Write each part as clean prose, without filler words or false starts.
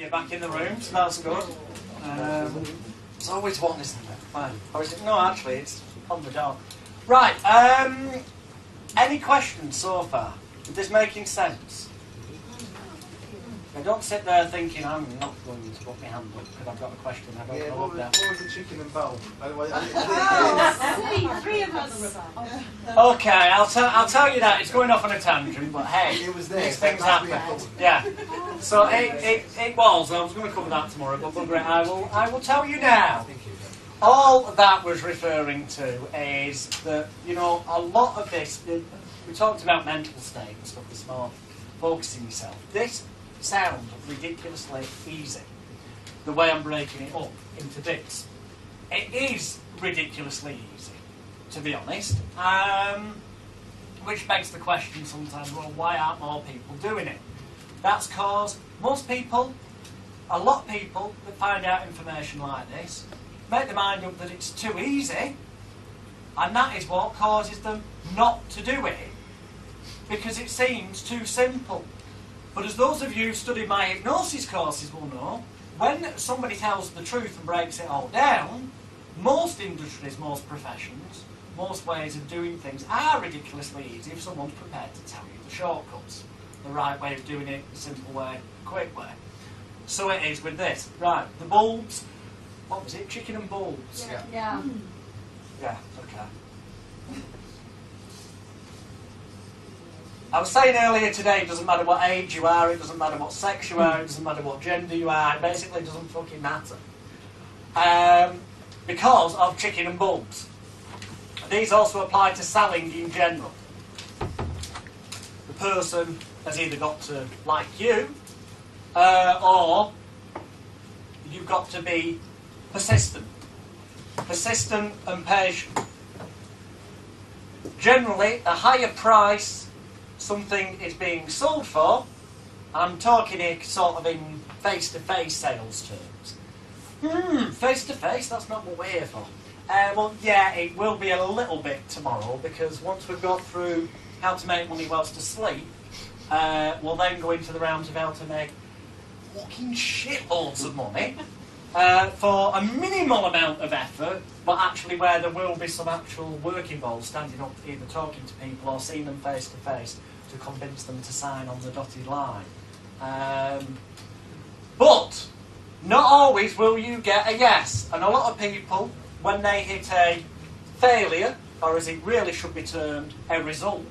you're back in the room, so that's good. It's always one, isn't it? Fine. Or is it? No, actually, it's on the door. Right, any questions so far? Is this making sense? Now, don't sit there thinking, I'm not going to put my hand up because I've got a question. I don't know what was the chicken and bowl? Three of us. Okay, I'll tell you that. It's going off on a tangent, but hey, it was there. These things happen. Yeah. So it was. I was going to cover that tomorrow, but I will tell you now. All that was referring to is that, you know, a lot of this, we talked about mental state and stuff this morning, focusing yourself. This sounds ridiculously easy, the way I'm breaking it up into bits. It is ridiculously easy, to be honest, which begs the question sometimes, well, why aren't more people doing it? That's because most people, a lot of people that find out information like this, make their mind up that it's too easy, and that is what causes them not to do it, because it seems too simple. But as those of you who study my hypnosis courses will know, when somebody tells the truth and breaks it all down, most industries, most professions, most ways of doing things are ridiculously easy if someone's prepared to tell you the shortcuts, the right way of doing it, the simple way, the quick way. So it is with this. Right, the bulbs. What was it? Chicken and bulbs? Yeah. Yeah, okay. I was saying earlier today, it doesn't matter what age you are, it doesn't matter what sex you are, it doesn't matter what gender you are, it basically doesn't fucking matter. Because of chicken and bulbs. These also apply to selling in general. The person has either got to like you, or you've got to be persistent. Persistent and patient. Generally, the higher price something is being sold for, I'm talking here sort of in face-to-face sales terms. Face-to-face, that's not what we're here for. Well, yeah, it will be a little bit tomorrow, because once we've got through how to make money whilst asleep, we'll then go into the rounds of how to make fucking shitloads of money for a minimal amount of effort, but actually where there will be some actual work involved, standing up, either talking to people or seeing them face to face to convince them to sign on the dotted line. But not always will you get a yes, and a lot of people, when they hit a failure, or as it really should be termed, a result,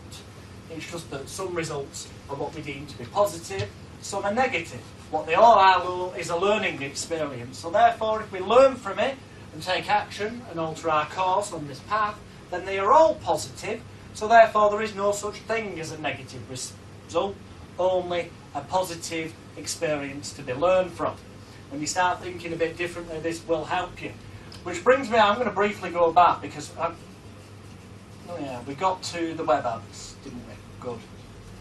it's just that some results are what we deem to be positive, some are negative. What they all are is a learning experience. So therefore, if we learn from it and take action and alter our course on this path, then they are all positive. So therefore, there is no such thing as a negative result, only a positive experience to be learned from. When you start thinking a bit differently, this will help you. Which brings me, I'm going to briefly go back, because we got to the web ads, didn't we? Good.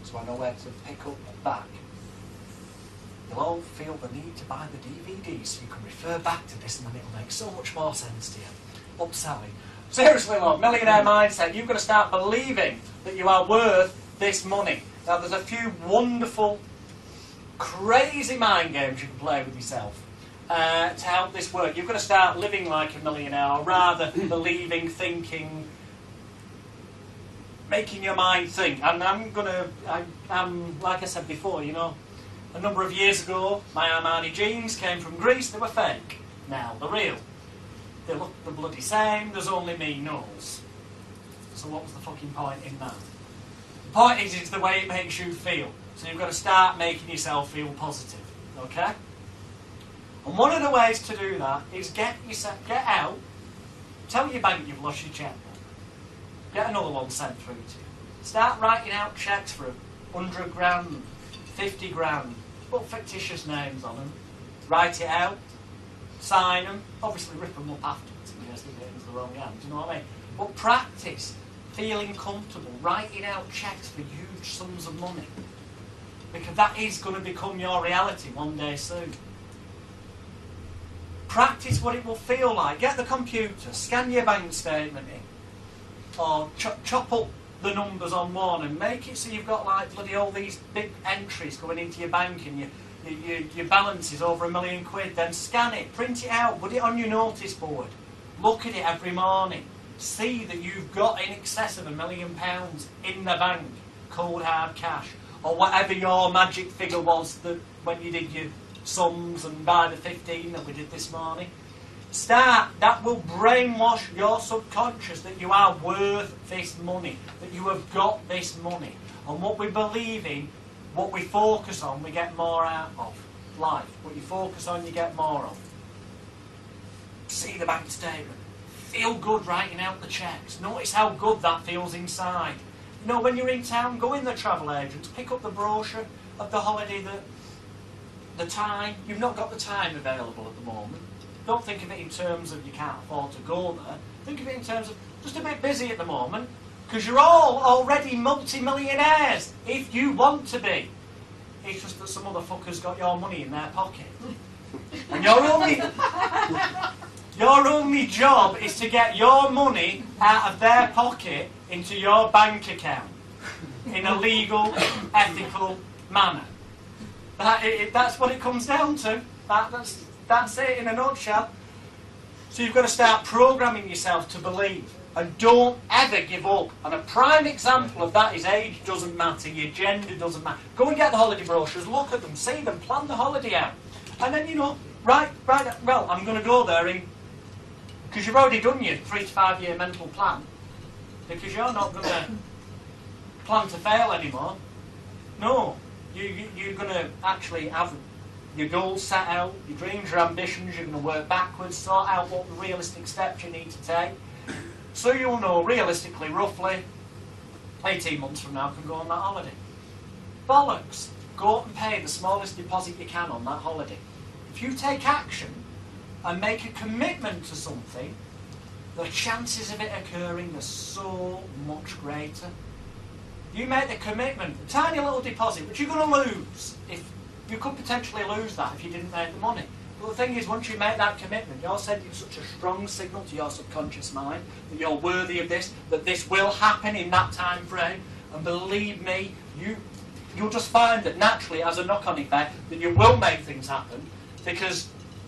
So I know where to pick up back. You'll all feel the need to buy the DVD so you can refer back to this, and then it'll make so much more sense to you. Upselling. Seriously, look, millionaire mindset, you've got to start believing that you are worth this money. Now, there's a few wonderful, crazy mind games you can play with yourself to help this work. You've got to start living like a millionaire, or rather believing, thinking, making your mind think. And I'm like I said before, you know, a number of years ago, my Armani jeans came from Greece. They were fake. Now they're real. They look the bloody same. There's only me knows. So what was the fucking point in that? The point is, it's the way it makes you feel. So you've got to start making yourself feel positive. Okay? And one of the ways to do that is get out, tell your bank you've lost your checkbook. Get another one sent through to you. Start writing out cheques for 100 grand, 50 grand, put fictitious names on them, write it out, sign them, obviously rip them up afterwards in case they get into the wrong hands, you know what I mean? But practice feeling comfortable, writing out cheques for huge sums of money, because that is going to become your reality one day soon. Practice what it will feel like. Get the computer, scan your bank statement in, or chop up the numbers on one and make it so you've got like bloody all these big entries going into your bank, and your balance is over £1 million, then scan it, print it out, put it on your notice board, look at it every morning, see that you've got in excess of £1 million in the bank, cold hard cash, or whatever your magic figure was that when you did your sums and by the 15 that we did this morning. That will brainwash your subconscious that you are worth this money, that you have got this money. And what we believe in, what we focus on, we get more out of life. What you focus on, you get more of. See the bank statement. Feel good writing out the checks. Notice how good that feels inside. You know, when you're in town, go in the travel agents, pick up the brochure of the holiday, the time. You've not got the time available at the moment. Don't think of it in terms of you can't afford to go there. Think of it in terms of just a bit busy at the moment, because you're all already multi-millionaires, if you want to be. It's just that some other fucker's got your money in their pocket. And your only job is to get your money out of their pocket into your bank account in a legal, ethical manner. That's what it comes down to. That's it in a nutshell. So you've got to start programming yourself to believe. And don't ever give up. And a prime example of that is age doesn't matter, your gender doesn't matter. Go and get the holiday brochures, look at them, see them, plan the holiday out. And then, you know, right, well, I'm going to go there because you've already done your 3 to 5 year mental plan. Because you're not going to plan to fail anymore. No, you're going to actually have your goals set out, your dreams, your ambitions, you're going to work backwards, sort out what the realistic steps you need to take. So you'll know realistically, roughly, 18 months from now I can go on that holiday. Bollocks! Go up and pay the smallest deposit you can on that holiday. If you take action and make a commitment to something, the chances of it occurring are so much greater. You make the commitment, a tiny little deposit, which you're going to lose. You could potentially lose that if you didn't make the money. But the thing is, once you make that commitment, you're sending such a strong signal to your subconscious mind that you're worthy of this, that this will happen in that time frame. And believe me, you'll just find that naturally, as a knock-on effect, that you will make things happen because,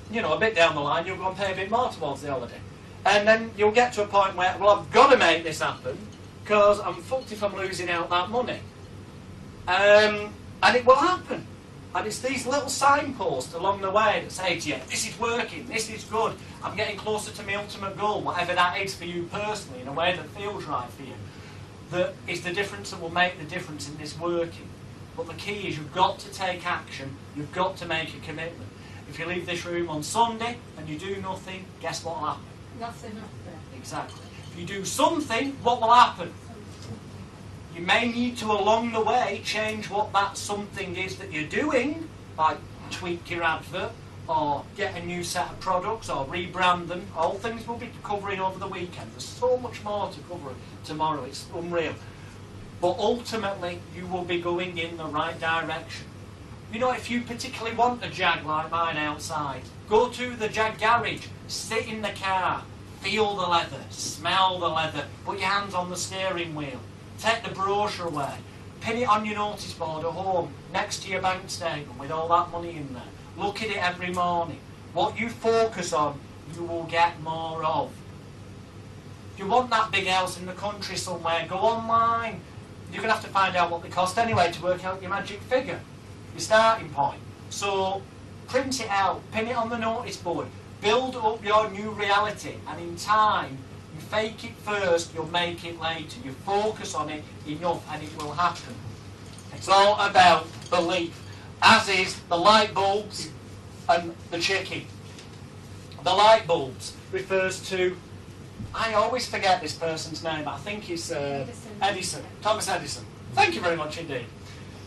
you know, a bit down the line, you'll go and pay a bit more towards the holiday. And then you'll get to a point where, well, I've got to make this happen because I'm fucked if I'm losing out that money. And it will happen. And it's these little signposts along the way that say to you, this is working, this is good, I'm getting closer to my ultimate goal, whatever that is for you personally, in a way that feels right for you. That is the difference that will make the difference in this working. But the key is you've got to take action, you've got to make a commitment. If you leave this room on Sunday and you do nothing, guess what will happen? Nothing happens. Exactly. If you do something, what will happen? You may need to, along the way, change what that something is that you're doing, like tweak your advert, or get a new set of products, or rebrand them. All things we'll be covering over the weekend. There's so much more to cover tomorrow, it's unreal. But ultimately, you will be going in the right direction. You know, if you particularly want a Jag like mine outside, go to the Jag garage, sit in the car, feel the leather, smell the leather, put your hands on the steering wheel. Take the brochure away, pin it on your notice board at home, next to your bank statement with all that money in there. Look at it every morning. What you focus on, you will get more of. If you want that big house in the country somewhere, go online. You're going to have to find out what they cost anyway to work out your magic figure, your starting point. So print it out, pin it on the notice board, build up your new reality, and in time, you fake it first, you'll make it later. You focus on it enough and it will happen. It's all about belief, as is the light bulbs and the chicken. The light bulbs refers to, I always forget this person's name, I think it's Edison, Thomas Edison. Thank you very much indeed.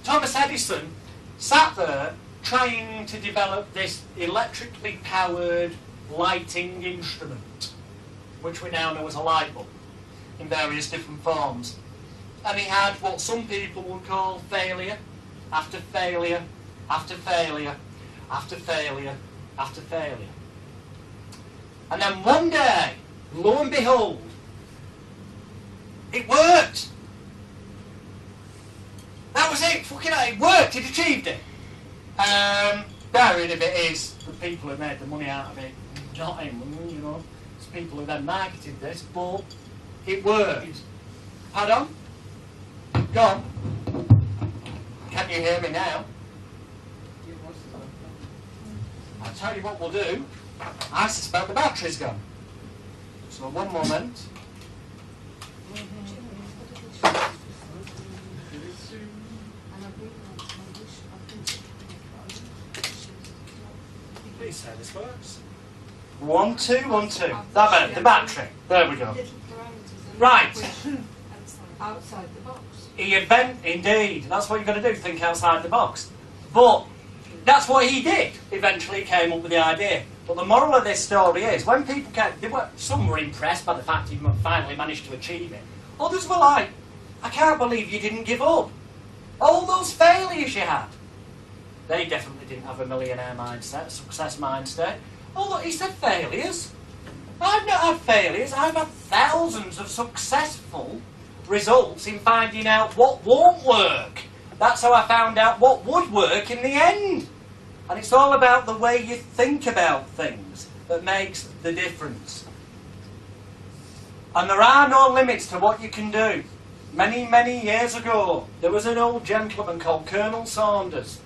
Thomas Edison sat there trying to develop this electrically powered lighting instrument, which we now know as a light bulb, in various different forms. And he had what some people would call failure, after failure, after failure, after failure, after failure. And then one day, lo and behold, it worked! That was it, fucking hell, it worked, it achieved it. There in it is the people who made the money out of it, not him, you know. It's people who then marketed this, but it worked. Pardon? Go on. Can you hear me now? I'll tell you what we'll do. I suspect the battery's gone. So one moment. Please say this works. 1, 2, 1, 2. That better. The battery. There we go. Right. Outside the box. Indeed. That's what you've got to do. Think outside the box. But that's what he did. Eventually, he came up with the idea. But the moral of this story is, when people came, some were impressed by the fact he finally managed to achieve it. Others were like, I can't believe you didn't give up. All those failures you had. They definitely didn't have a millionaire mindset, success mindset. Although he said failures. I've not had failures. I've had thousands of successful results in finding out what won't work. That's how I found out what would work in the end. And it's all about the way you think about things that makes the difference. And there are no limits to what you can do. Many, many years ago, there was an old gentleman called Colonel Saunders.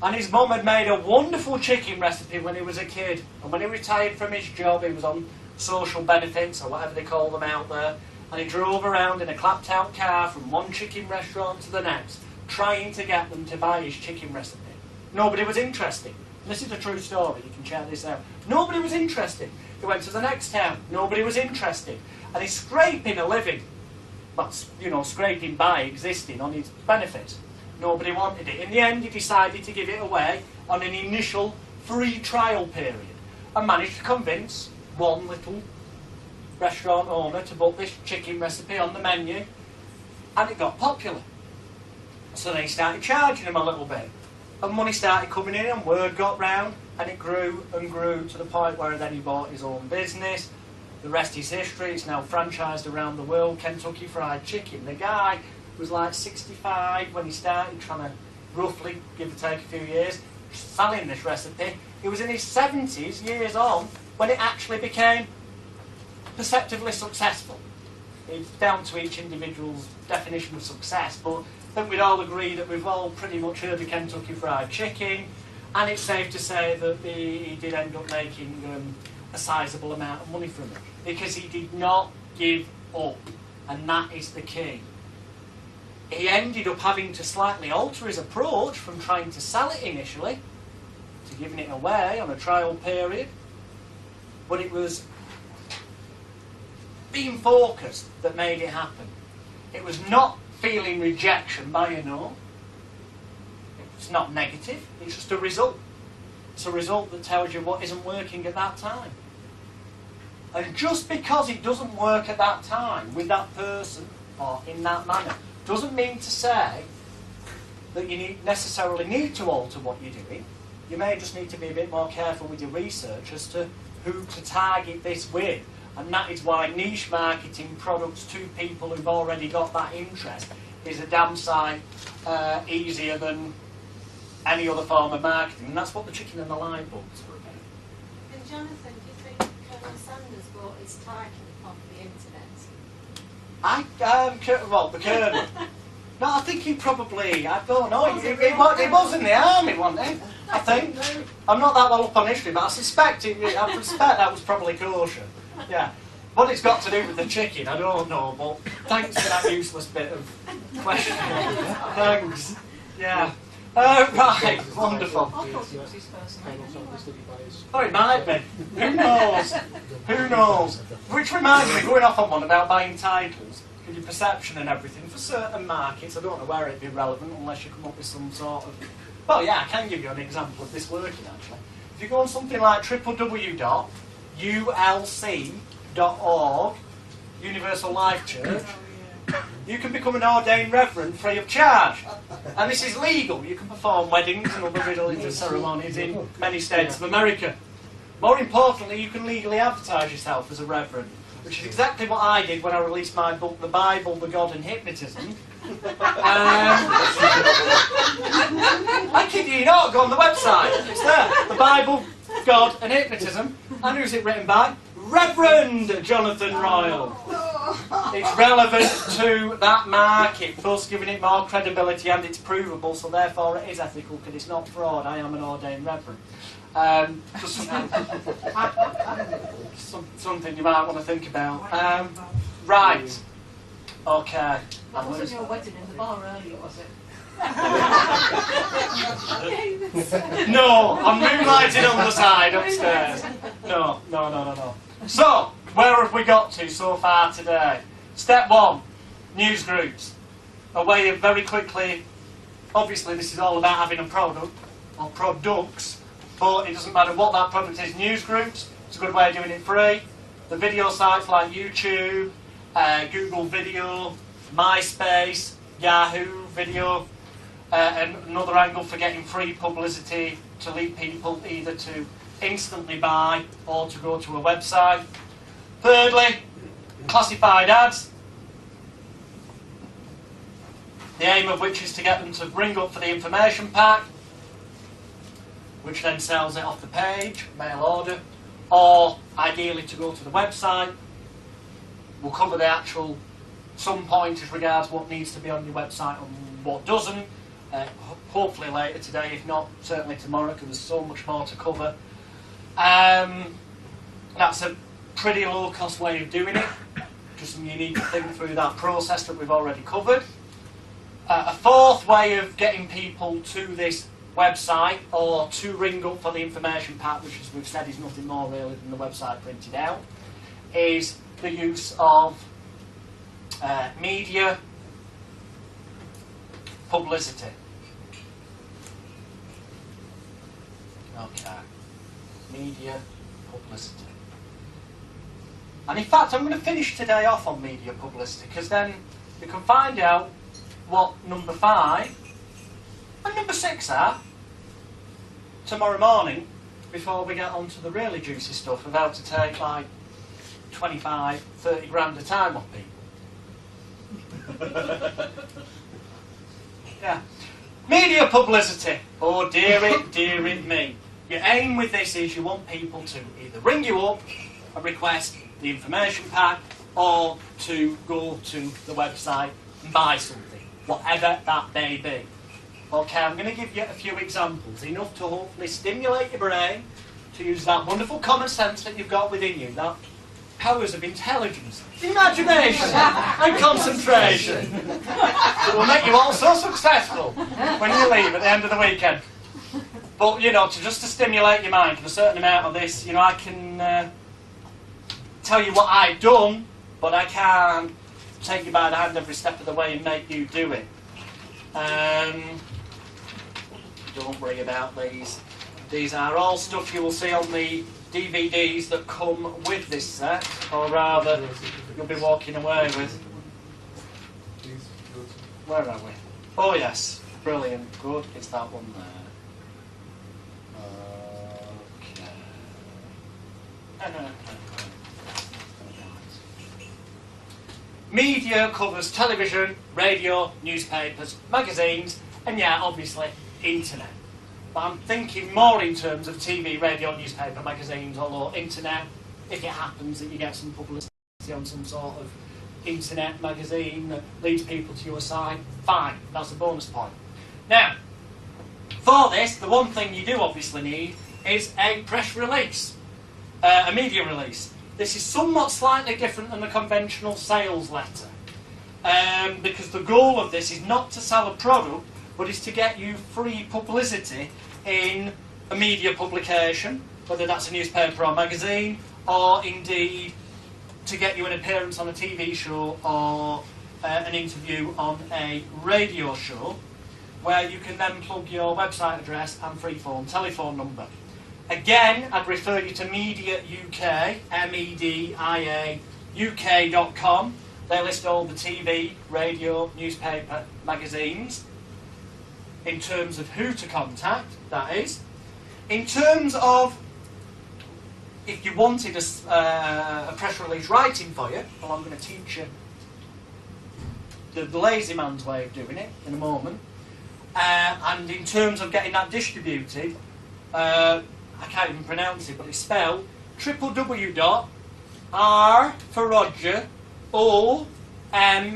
And his mum had made a wonderful chicken recipe when he was a kid. And when he retired from his job, he was on social benefits, or whatever they call them out there. And he drove around in a clapped-out car from one chicken restaurant to the next, trying to get them to buy his chicken recipe. Nobody was interested. This is a true story, you can check this out. Nobody was interested. He went to the next town. Nobody was interested. And he's scraping a living. But, you know, scraping by existing on his benefits. Nobody wanted it. In the end, he decided to give it away on an initial free trial period and managed to convince one little restaurant owner to put this chicken recipe on the menu, and it got popular. So then he started charging him a little bit, and money started coming in, and word got round, and it grew and grew to the point where then he bought his own business. The rest is history. It's now franchised around the world. Kentucky Fried Chicken. The guy was like 65 when he started, trying to roughly, give or take a few years, selling this recipe. He was in his 70s, years on, when it actually became perceptively successful. It's down to each individual's definition of success, but I think we'd all agree that we've all pretty much heard of Kentucky Fried Chicken, and it's safe to say that he did end up making a sizable amount of money from it, because he did not give up, and that is the key. He ended up having to slightly alter his approach from trying to sell it initially to giving it away on a trial period, but it was being focused that made it happen. It was not feeling rejection by a no. It's not negative, it's just a result. It's a result that tells you what isn't working at that time. And just because it doesn't work at that time with that person or in that manner doesn't mean to say that you necessarily need to alter what you're doing. You may just need to be a bit more careful with your research as to who to target this with. And that is why niche marketing products to people who've already got that interest is a damn sight easier than any other form of marketing. And that's what the chicken and the light bulbs were about. And Jonathan, do you think Colonel Sanders bought his title off the internet? Well, the Colonel. No, I think he probably, I don't know, he was in the army, wasn't he? I think. I'm not that well up on history, but I suspect that was probably kosher. Yeah. What it's got to do with the chicken, I don't know, but thanks for that useless bit of question. Thanks. Yeah. Right, wonderful. Oh, it might be. Who knows? Who knows? Which reminds me, going off on one about buying titles, with your perception and everything, for certain markets, I don't know where it'd be relevant unless you come up with some sort of... Well, yeah, I can give you an example of this working, actually. If you go on something like www.ulc.org, Universal Life Church, you can become an ordained reverend free of charge. And this is legal. You can perform weddings and other religious ceremonies in many states of America. More importantly, you can legally advertise yourself as a reverend. which is exactly what I did when I released my book, The Bible, The God and Hypnotism. I kid you not, go on the website, it's there. The Bible, God and Hypnotism. And who's it written by? Reverend Jonathan Royle. It's relevant to that market, thus giving it more credibility, and it's provable, so therefore it is ethical because it's not fraud. I am an ordained reverend. Just something you might want to think about. Right. Okay. That wasn't your wedding in the bar earlier, was it? No, I'm moonlighting on the side upstairs. No. So, where have we got to so far today? Step 1, news groups. A way of very quickly, obviously this is all about having a product, or products, but it doesn't matter what that product is. News groups, it's a good way of doing it free. The video sites like YouTube, Google Video, MySpace, Yahoo Video, and another angle for getting free publicity to lead people either to instantly buy or to go to a website. Thirdly, classified ads, the aim of which is to get them to ring up for the information pack, which then sells it off the page, mail order, or ideally to go to the website. We'll cover the actual, some point as regards what needs to be on your website and what doesn't, hopefully later today, if not certainly tomorrow, because there's so much more to cover. That's a pretty low cost way of doing it, just you need to think through that process that we've already covered. A fourth way of getting people to this website or to ring up for the information pack, which as we've said is nothing more really than the website printed out, is the use of media publicity. Okay, media publicity. And in fact, I'm going to finish today off on media publicity, because then you can find out what number 5 and number 6 are tomorrow morning, before we get on to the really juicy stuff of how to take like 25, 30 grand a time off people. Yeah. Media publicity. Oh dear it me. Your aim with this is you want people to either ring you up and request the information pack, or to go to the website and buy something, whatever that may be. Okay, I'm going to give you a few examples, enough to hopefully stimulate your brain to use that wonderful common sense that you've got within you, that powers of intelligence, imagination and concentration. It will make you all so successful when you leave at the end of the weekend. But, you know, just to stimulate your mind for a certain amount of this, you know, I can tell you what I've done, but I can't take you by the hand every step of the way and make you do it. Don't worry about these. These are all stuff you will see on the DVDs that come with this set, or rather, you'll be walking away with. Where are we? Oh yes, brilliant, good, it's that one there. Okay. Media covers television, radio, newspapers, magazines, and yeah, obviously, internet. But I'm thinking more in terms of TV, radio, newspaper, magazines, although internet, if it happens that you get some publicity on some sort of internet magazine that leads people to your site, fine, that's a bonus point. Now, for this, the one thing you do obviously need is a press release, a media release. This is somewhat slightly different than the conventional sales letter, because the goal of this is not to sell a product, but is to get you free publicity in a media publication, whether that's a newspaper or magazine, or indeed to get you an appearance on a TV show or an interview on a radio show, where you can then plug your website address and free phone telephone number. Again, I'd refer you to Media UK, MEDIA UK.com. They list all the TV, radio, newspaper, magazines, in terms of who to contact, that is. In terms of if you wanted a press release writing for you, well, I'm going to teach you the lazy man's way of doing it in a moment. And in terms of getting that distributed, I can't even pronounce it, but it's spelled www.r for Roger, OMEIKE.com.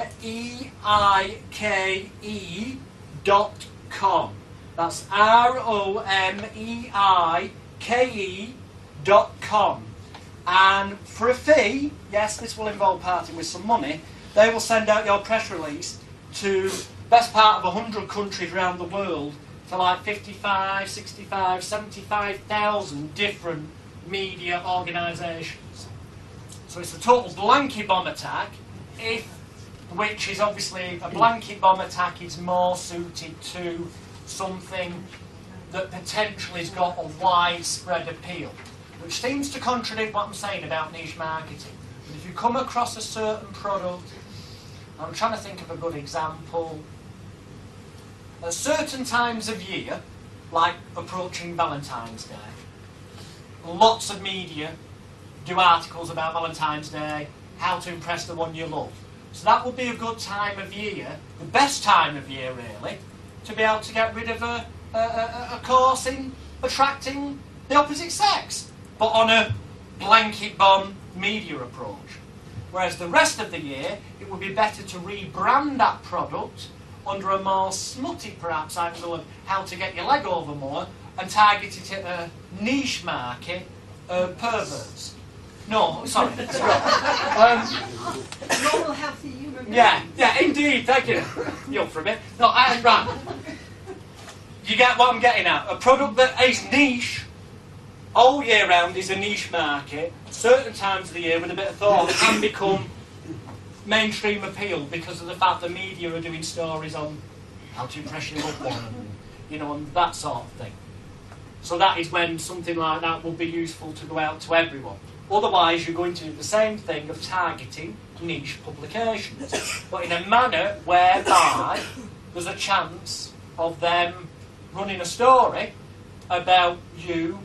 That's ROMEIKE.com. And for a fee, yes, this will involve parting with some money, they will send out your press release to best part of 100 countries around the world for like 55, 65, 75,000 different media organisations. So it's a total blanket bomb attack, which is obviously a blanket bomb attack is more suited to something that potentially has got a widespread appeal, which seems to contradict what I'm saying about niche marketing. But if you come across a certain product, I'm trying to think of a good example. At certain times of year, like approaching Valentine's Day, lots of media do articles about Valentine's Day, how to impress the one you love. So that would be a good time of year, the best time of year really, to be able to get rid of a course in attracting the opposite sex, but on a blanket bomb media approach. Whereas the rest of the year, it would be better to rebrand that product under a more smutty, perhaps, angle of how to get your leg over more and target it at a niche market of perverts. No, sorry, it's wrong. Normal, healthy human being. Yeah, indeed, thank you. You're for a bit. No, right. You get what I'm getting at. A product that is niche all year round is a niche market. Certain times of the year, with a bit of thought, can become mainstream appeal because of the fact the media are doing stories on how to impress your loved one, and that sort of thing. So that is when something like that will be useful to go out to everyone. Otherwise, you're going to do the same thing of targeting niche publications, but in a manner whereby there's a chance of them running a story about you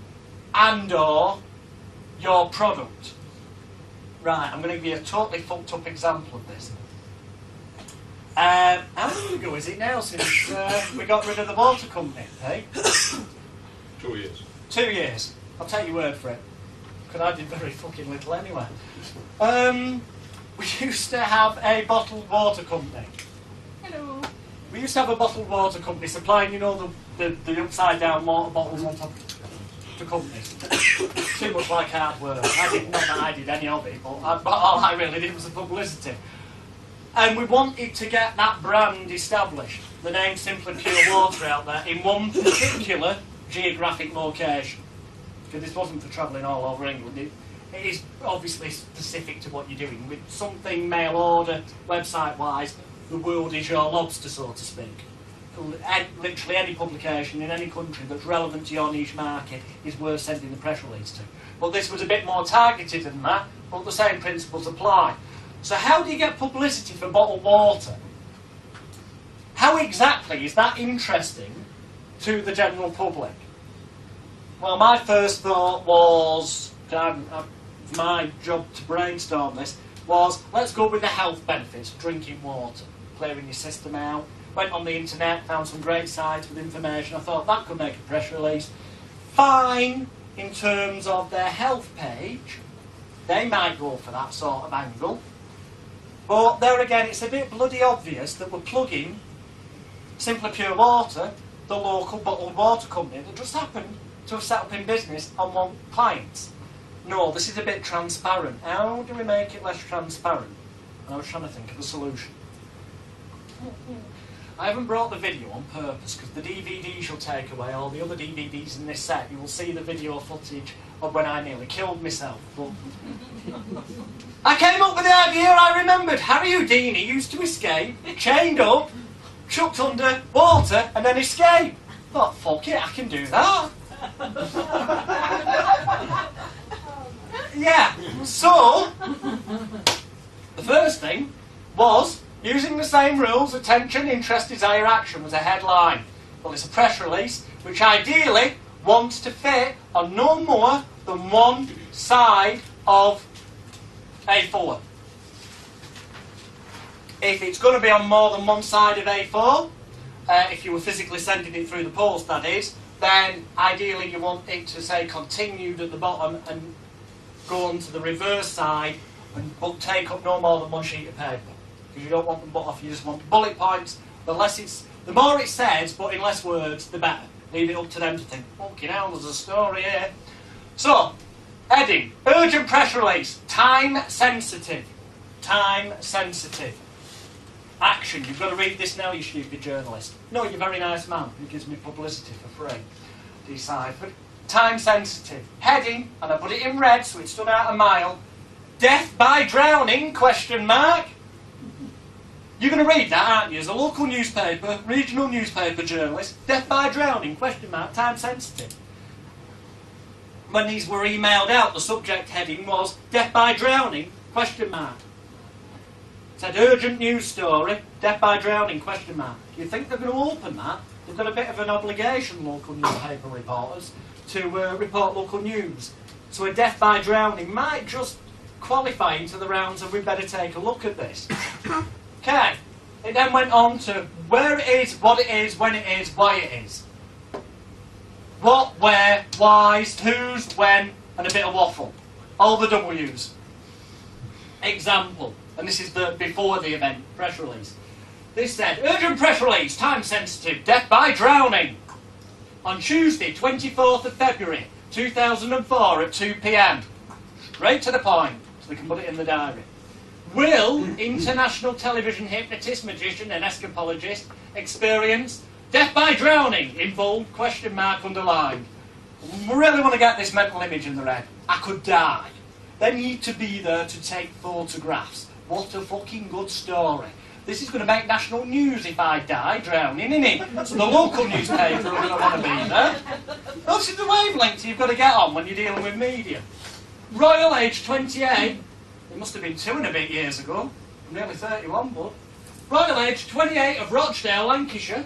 and/or your product. Right, I'm going to give you a totally fucked up example of this. How long ago is it now since we got rid of the water company, hey? 2 years. 2 years. I'll take your word for it, because I did very fucking little anyway. We used to have a bottled water company. Hello. We used to have a bottled water company supplying, the upside down water bottles on top to companies. Too much like hard work. Not that I did any of it, but all I really did was the publicity. And we wanted to get that brand established, the name Simply Pure Water out there, in one particular geographic location. Because this wasn't for travelling all over England. It is obviously specific to what you're doing. With something mail order, website-wise, the world is your lobster, so to speak. Literally any publication in any country that's relevant to your niche market is worth sending the press release to. But this was a bit more targeted than that, but the same principles apply. So how do you get publicity for bottled water? How exactly is that interesting to the general public? Well, my first thought was, my job to brainstorm this, was let's go with the health benefits of drinking water, clearing your system out. Went on the internet, found some great sites with information. I thought that could make a press release. Fine in terms of their health page. They might go for that sort of angle. But there again, it's a bit bloody obvious that we're plugging Simply Pure Water, the local bottled water company that just happened to have set up in business and want clients. No, this is a bit transparent. How do we make it less transparent? And I was trying to think of a solution. I haven't brought the video on purpose because the DVDs you'll take away, or the other DVDs in this set, you will see the video footage of when I nearly killed myself. But I came up with the idea, I remembered. Harry Houdini used to escape, chained up, chucked under water, and then escape. Thought, fuck it, I can do that. Yeah, so the first thing was using the same rules, attention, interest, desire, action was a headline. Well, it's a press release which ideally wants to fit on no more than one side of A4. If it's going to be on more than one side of A4, if you were physically sending it through the post, that is, then ideally you want it to say continued at the bottom and go on to the reverse side and take up no more than one sheet of paper. Because you don't want them butt off, you just want bullet points. The more it says, but in less words, the better. Leave it up to them to think, fucking hell, there's a story here. So, heading, urgent press release, time sensitive. Time sensitive. Action, you've got to read this now, you stupid journalist. No, you're a very nice man who gives me publicity for free. Deciphered. Time sensitive. Heading, and I put it in red so it stood out a mile. Death by drowning, question mark. You're going to read that, aren't you? As a local newspaper, regional newspaper journalist, death by drowning, question mark, time sensitive. When these were emailed out, the subject heading was death by drowning, question mark. It said urgent news story, death by drowning, question mark. Do you think they're going to open that? They've got a bit of an obligation, local newspaper reporters, to report local news. So a death by drowning might just qualify into the rounds of we better take a look at this. Okay, it then went on to where it is, what it is, when it is, why it is. What, where, whys, whose, when, and a bit of waffle. All the W's. Example, and this is the before the event, press release. This said, urgent press release, time sensitive, death by drowning. On Tuesday, 24th of February, 2004 at 2 p.m. Straight to the point, so they can put it in the diary. Will international television hypnotist, magician and escapologist experience death by drowning in bold, question mark, underlined? We really want to get this mental image in the head. I could die. They need to be there to take photographs. What a fucking good story. This is going to make national news if I die drowning, isn't it? So the local newspaper are going to want to be there. This is the wavelength you've got to get on when you're dealing with media. Royal, age 28. It must have been 2 and a bit years ago. I'm nearly 31, bud. Royal, age 28 of Rochdale, Lancashire,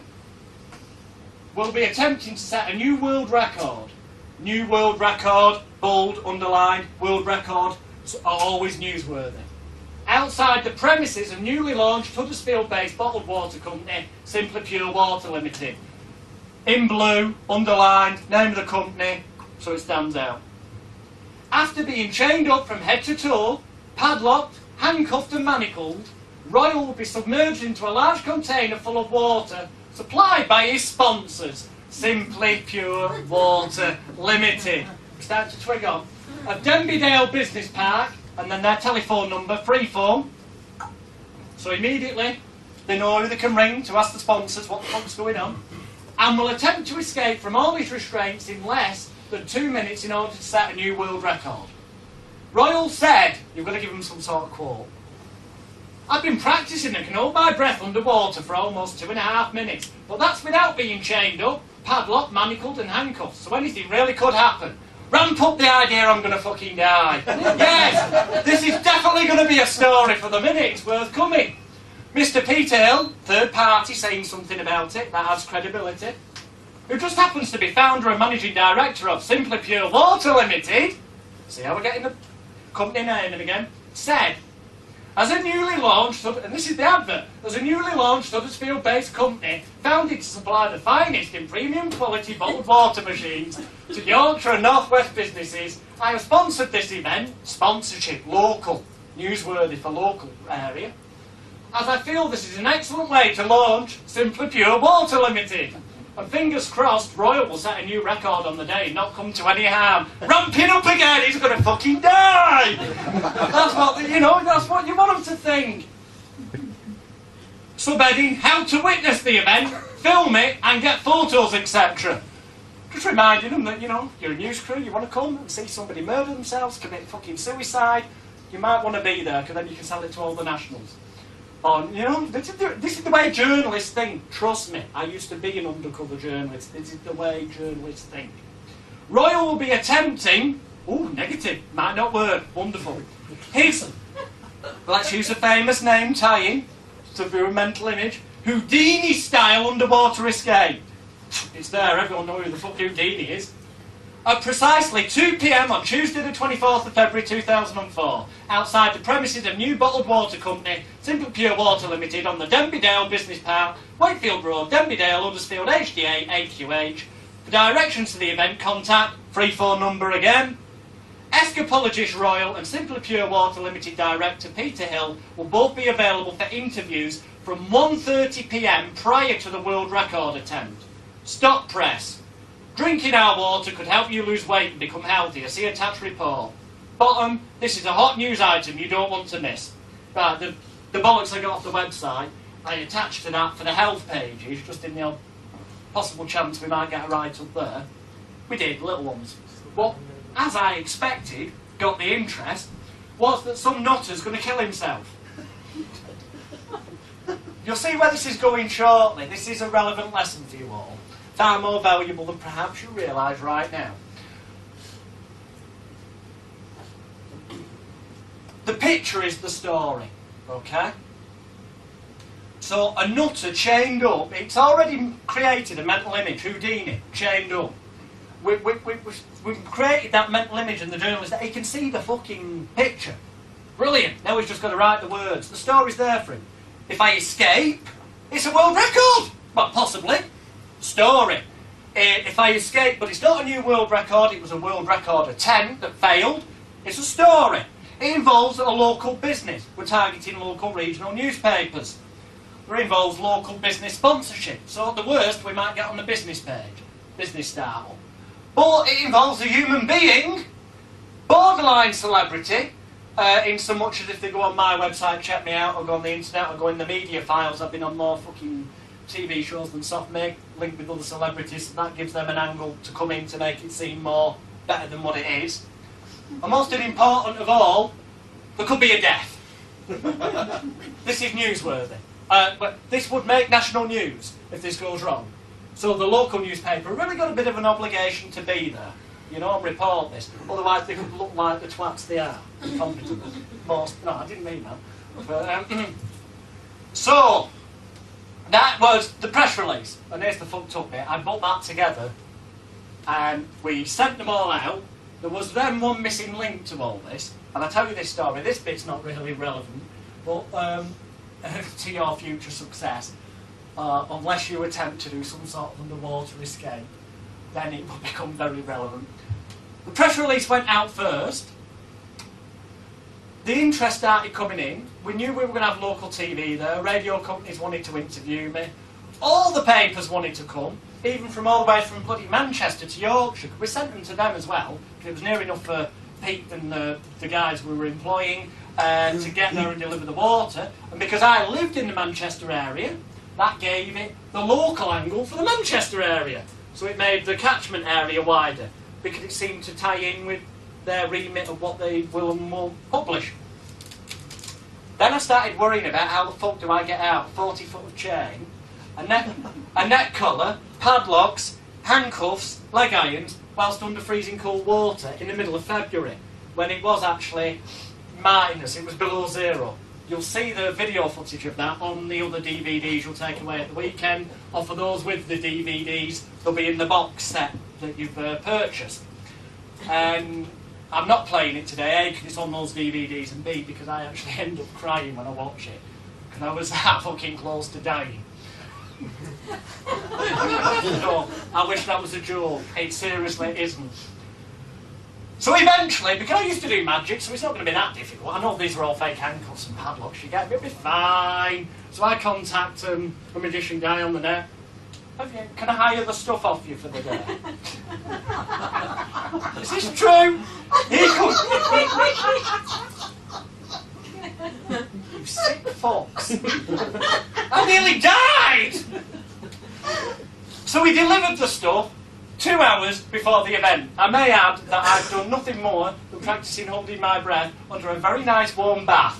will be attempting to set a new world record. New world record, bold, underlined, world record, are always newsworthy. Outside the premises of newly launched Huddersfield-based bottled water company, Simply Pure Water Limited. In blue, underlined, name of the company, so it stands out. After being chained up from head to toe, padlocked, handcuffed and manacled, Royal will be submerged into a large container full of water supplied by his sponsors, Simply Pure Water Limited. Start to twig on. At Denbydale Business Park, and then their telephone number, free phone. So immediately they know who they can ring to ask the sponsors what the fuck's going on, and will attempt to escape from all these restraints in less than 2 minutes in order to set a new world record. Royal said, you've got to give them some sort of quote, I've been practising and can hold my breath underwater for almost 2.5 minutes, but that's without being chained up, padlocked, manacled and handcuffed, so anything really could happen. Ramp up the idea I'm going to fucking die. Yes, this is definitely going to be a story for the minute, it's worth coming. Mr. Peter Hill, third party saying something about it, that adds credibility, who just happens to be founder and managing director of Simply Pure Water Limited, see how we're getting the company name in again, said, as a newly launched, and this is the advert, as a newly launched Huddersfield-based company founded to supply the finest in premium quality bottled water machines to Yorkshire and North West businesses, I have sponsored this event, sponsorship, local, newsworthy for local area, as I feel this is an excellent way to launch Simply Pure Water Limited. And fingers crossed, Royal will set a new record on the day, not come to any harm. Ramping up again, he's going to fucking die! That's what, you know, that's what you want him to think. Subheading, how to witness the event, film it, and get photos, etc. Just reminding them that, you know, you're a news crew, you want to come and see somebody murder themselves, commit fucking suicide, you might want to be there, because then you can sell it to all the nationals. You know, this is the way journalists think. Trust me, I used to be an undercover journalist. This is the way journalists think. Royal will be attempting... Ooh, negative. Might not work. Wonderful. His... Let's use a famous name tie-in to view a mental image. Houdini-style underwater escape. It's there. Everyone knows who the fuck Houdini is. At precisely 2 p.m. on Tuesday the 24th of February 2004, outside the premises of New Bottled Water Company, Simply Pure Water Limited, on the Denby Dale Business Park, Wakefield Road, Denby Dale, Huddersfield, HDA 8QH. For directions to the event, contact, free phone number again. Escapologist Royal and Simply Pure Water Limited Director Peter Hill will both be available for interviews from 1:30 p.m. prior to the world record attempt. Stop press. Drinking our water could help you lose weight and become healthier. See attached report. Bottom, this is a hot news item you don't want to miss. Right, the bollocks I got off the website, I attached to that for the health pages, just in the odd possible chance we might get a write up there. We did, little ones. What, as I expected, got the interest, was that some nutter's going to kill himself. You'll see where this is going shortly. This is a relevant lesson for you all. Far more valuable than perhaps you realise right now. The picture is the story, okay? So a nutter chained up, it's already created a mental image, Houdini, chained up. We've created that mental image in the journalist that he can see the fucking picture. Brilliant. Now he's just got to write the words. The story's there for him. If I escape, it's a world record. Well, possibly. Story. If I escape, but it's not a new world record, it was a world record attempt that failed. It's a story. It involves a local business. We're targeting local regional newspapers. It involves local business sponsorship. So at the worst, we might get on the business page. Business style. But it involves a human being, borderline celebrity, in so much as if they go on my website, check me out, or go on the internet, or go in the media files. I've been on more fucking TV shows than soft make, linked with other celebrities, and that gives them an angle to come in to make it seem more better than what it is. And most important of all, there could be a death. This is newsworthy. But this would make national news if this goes wrong. So the local newspaper really got a bit of an obligation to be there, you know, and report this. Otherwise they could look like the twats they are. Most, no, I didn't mean that. But, so, that was the press release. And here's the fucked up bit. I put that together and we sent them all out. There was then one missing link to all this. And I tell you this story, this bit's not really relevant, but to your future success, unless you attempt to do some sort of underwater escape, then it will become very relevant. The press release went out first. The interest started coming in. We knew we were going to have local TV there. Radio companies wanted to interview me. All the papers wanted to come, even from all the way from bloody Manchester to Yorkshire. We sent them to them as well, because it was near enough for Pete and the guys we were employing to get there and deliver the water. And because I lived in the Manchester area, that gave it the local angle for the Manchester area. So it made the catchment area wider, because it seemed to tie in with their remit of what they will and won't publish. Then I started worrying about how the fuck do I get out 40 foot of chain, a neck collar, padlocks, handcuffs, leg irons, whilst under freezing cold water in the middle of February, when it was actually minus, it was below zero. You'll see the video footage of that on the other DVDs you'll take away at the weekend, or for those with the DVDs, they'll be in the box set that you've purchased. And I'm not playing it today, A, because it's on those DVDs, and B, because I actually end up crying when I watch it, because I was that fucking close to dying. No, I wish that was a joke. It seriously isn't. So eventually, because I used to do magic, so it's not going to be that difficult. I know these are all fake handcuffs and padlocks you get, but it'll be fine. So I contact a magician guy on the net. Can I hire the stuff off you for the day? Is this true? He comes. You sick fox. I nearly died! So we delivered the stuff 2 hours before the event. I may add that I've done nothing more than practising holding my breath under a very nice warm bath.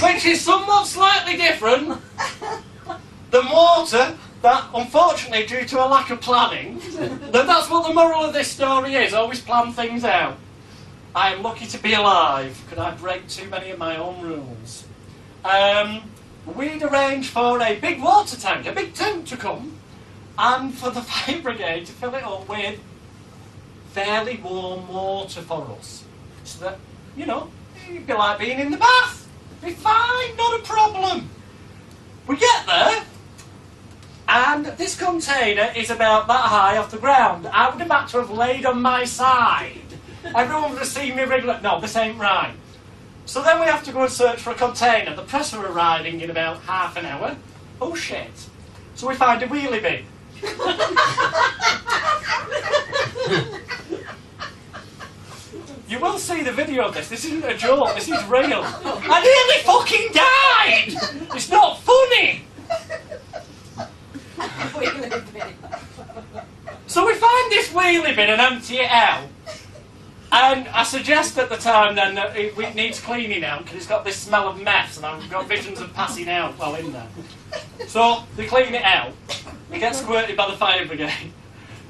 Which is somewhat slightly different than water that, unfortunately, due to a lack of planning, that's what the moral of this story is, always plan things out. I am lucky to be alive. Could I break too many of my own rules? we'd arranged for a big water tank, a big tank to come, and for the fire brigade to fill it up with fairly warm water for us. So that, you know, it'd be like being in the bath. Be fine, not a problem. We get there, and this container is about that high off the ground. I would have had to have laid on my side. Everyone would have seen me regular. No, this ain't right. So then we have to go and search for a container. The press are arriving in about half an hour. Oh shit. So we find a wheelie bin. You will see the video of this. This isn't a joke. This is real. I nearly fucking died. It's not funny. So we find this wheelie bin and empty it out. And I suggest at the time then that it needs cleaning out because it's got this smell of mess and I've got visions of passing out while in there. So they clean it out. It gets squirted by the fire brigade.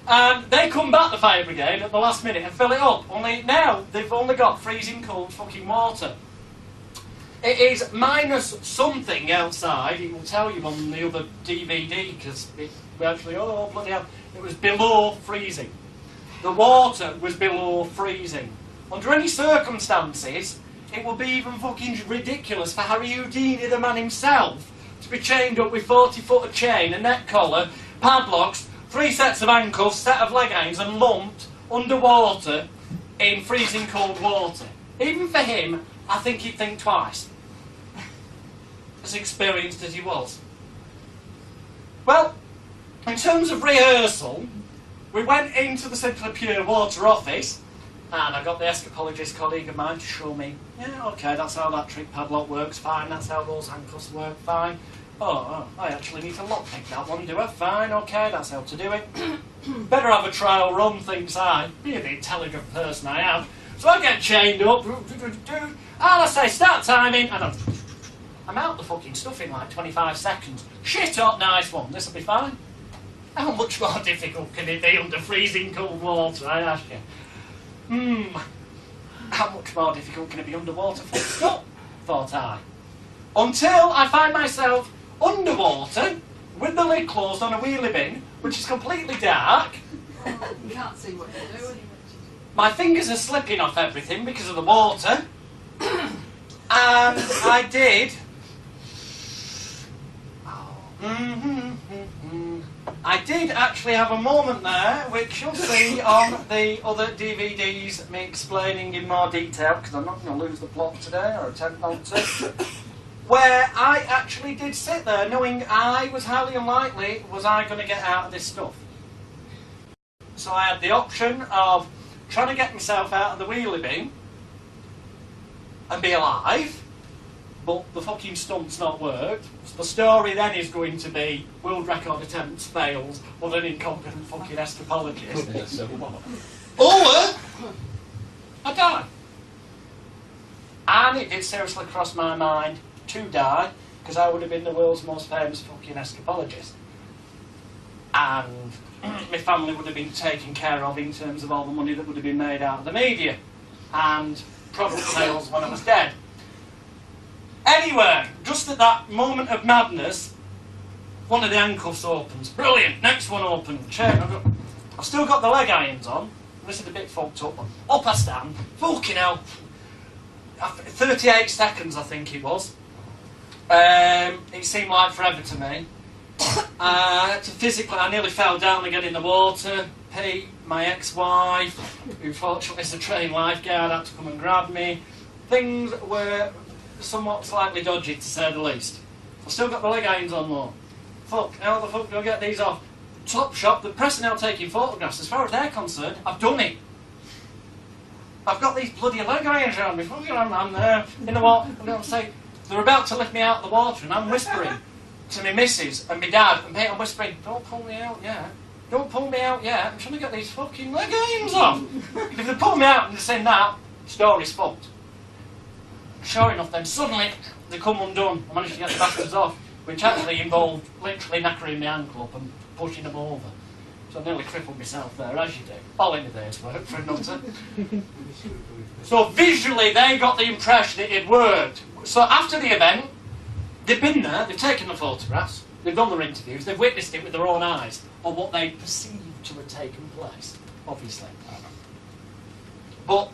And they come back, the fire brigade, at the last minute and fill it up. Only now they've only got freezing cold fucking water. It is minus something outside. It will tell you on the other DVD because we actually, oh bloody hell, it was below freezing. The water was below freezing. Under any circumstances, it would be even fucking ridiculous for Harry Houdini, the man himself, to be chained up with 40-foot of chain, a neck collar, padlocks, 3 sets of handcuffs, set of leg irons, and lumped underwater in freezing cold water. Even for him, I think he'd think twice, as experienced as he was. Well, in terms of rehearsal, we went into the Simply Pure Water office, and I got the escapologist colleague of mine to show me, yeah, okay, that's how that trick padlock works, fine, that's how those handcuffs work, fine. Oh, I actually need to lockpick that one, do I? Fine, okay, that's how to do it. Better have a trial run, thinks I. Being the intelligent person I am. So I get chained up, and I say, start timing, and I'm out the fucking stuff in like 25 seconds. Shit up, nice one, this'll be fine. How much more difficult can it be under freezing cold water, I ask you? How much more difficult can it be underwater? Stop, thought I. Until I find myself underwater, with the lid closed on a wheelie bin, which is completely dark. You can't see what you're doing. My fingers are slipping off everything because of the water. And I did... I did actually have a moment there, which you'll see on the other DVDs, me explaining in more detail, because I'm not going to lose the plot today, or attempt not to, where I actually did sit there knowing I was highly unlikely was I going to get out of this stuff. So I had the option of trying to get myself out of the wheelie bin and be alive, but the fucking stunt's not worked. So the story then is going to be world record attempts fails, but an incompetent fucking escapologist. Or I die. And it did seriously cross my mind to die, because I would have been the world's most famous fucking escapologist. And my family would have been taken care of in terms of all the money that would have been made out of the media and product sales when I was dead. Anyway, just at that moment of madness, one of the handcuffs opens. Brilliant, next one opens. I've still got the leg irons on. This is a bit fucked up. Up I stand. Fucking hell. 38 seconds, I think it was. It seemed like forever to me. Physically, I nearly fell down again in the water. Pete, my ex-wife, who fortunately is a trained lifeguard, had to come and grab me. Things were somewhat slightly dodgy, to say the least. I've still got the leg irons on though. Fuck, how the fuck do I get these off? Top shop, the press are now taking photographs. As far as they're concerned, I've done it. I've got these bloody leg irons around me. Fucking, I'm there. You know what? I'm going to say, they're about to lift me out of the water, and I'm whispering to my missus and my dad, and Pete, I'm whispering, don't pull me out yet. Don't pull me out yet. I'm trying to get these fucking leg irons off. If they pull me out and they're saying that, story's fucked. Sure enough, then suddenly they come undone. I managed to get the bastards off, which actually involved literally knackering my ankle up and pushing them over. So I nearly crippled myself there, as you do. All in a day's work for a nutter. So visually, they got the impression it had worked. So after the event, they've been there, they've taken the photographs, they've done their interviews, they've witnessed it with their own eyes, or what they perceive to have taken place, obviously. But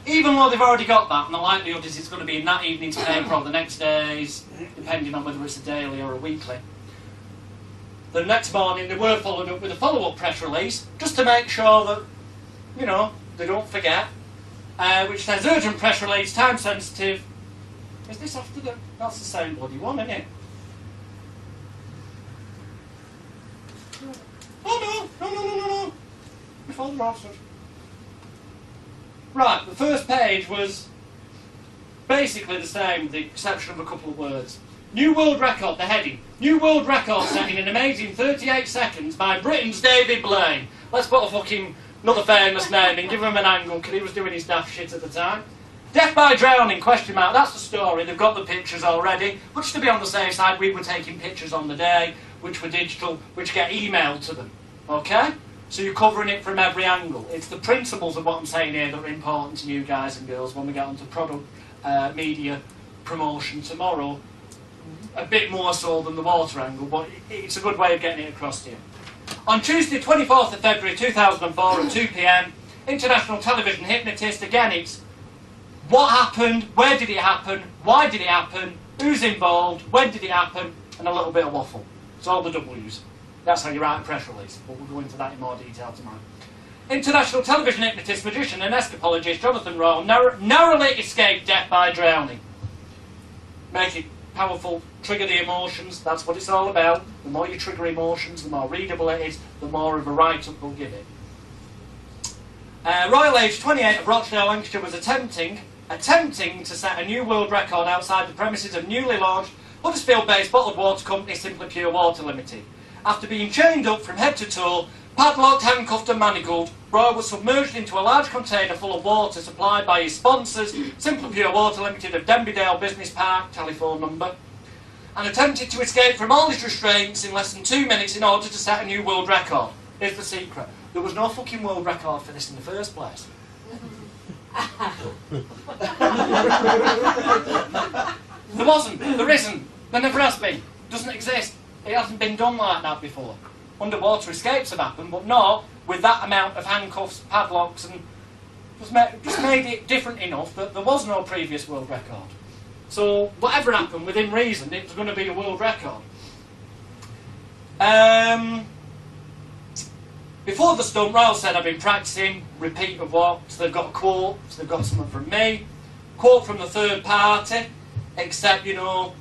even though they've already got that, and the likelihood is it's going to be in that evening's paper or the next day's, depending on whether it's a daily or a weekly, the next morning they were followed up with a follow-up press release, just to make sure that, you know, they don't forget, which says, urgent press release, time sensitive. Is this after the... That's the same bloody one, isn't it? Oh no. Before the bastard. Right, the first page was basically the same, with the exception of a couple of words. New world record, the heading. New world record set in an amazing 38 seconds by Britain's David Blaine. Let's put a fucking another famous name in, give him an angle, because he was doing his daft shit at the time. Death by drowning, question mark, that's the story, they've got the pictures already. But just to be on the safe side, we were taking pictures on the day, which were digital, which get emailed to them. Okay? So you're covering it from every angle. It's the principles of what I'm saying here that are important to you guys and girls when we get onto product media promotion tomorrow. A bit more so than the water angle, but it's a good way of getting it across to you. On Tuesday, 24th of February 2004 at 2 p.m, International Television Hypnotist, again it's what happened, where did it happen, why did it happen, who's involved, when did it happen, and a little bit of waffle. It's all the W's. That's how you write a press release, but we'll go into that in more detail tomorrow. International television hypnotist, magician and escapologist Jonathan Royle narrowly escaped death by drowning. Make it powerful, trigger the emotions, that's what it's all about. The more you trigger emotions, the more readable it is, the more of a write-up we'll give it. Royle, aged 28, of Rochdale, Lancashire, was attempting to set a new world record outside the premises of newly launched Huddersfield-based bottled water company Simply Pure Water Limited. After being chained up from head to toe, padlocked, handcuffed and manacled, Royle was submerged into a large container full of water supplied by his sponsors, Simply Pure Water Limited of Denbydale Business Park, telephone number, and attempted to escape from all his restraints in less than 2 minutes in order to set a new world record. Here's the secret. There was no fucking world record for this in the first place. There wasn't. There isn't. There never has been. Doesn't exist. It hasn't been done like that before. Underwater escapes have happened, but not with that amount of handcuffs, padlocks, and just made it different enough that there was no previous world record. So whatever happened, within reason, it was going to be a world record. Before the stunt, Royle said, I've been practicing, repeat of what, so they've got a quote, so they've got something from me, quote from the third party, except, you know,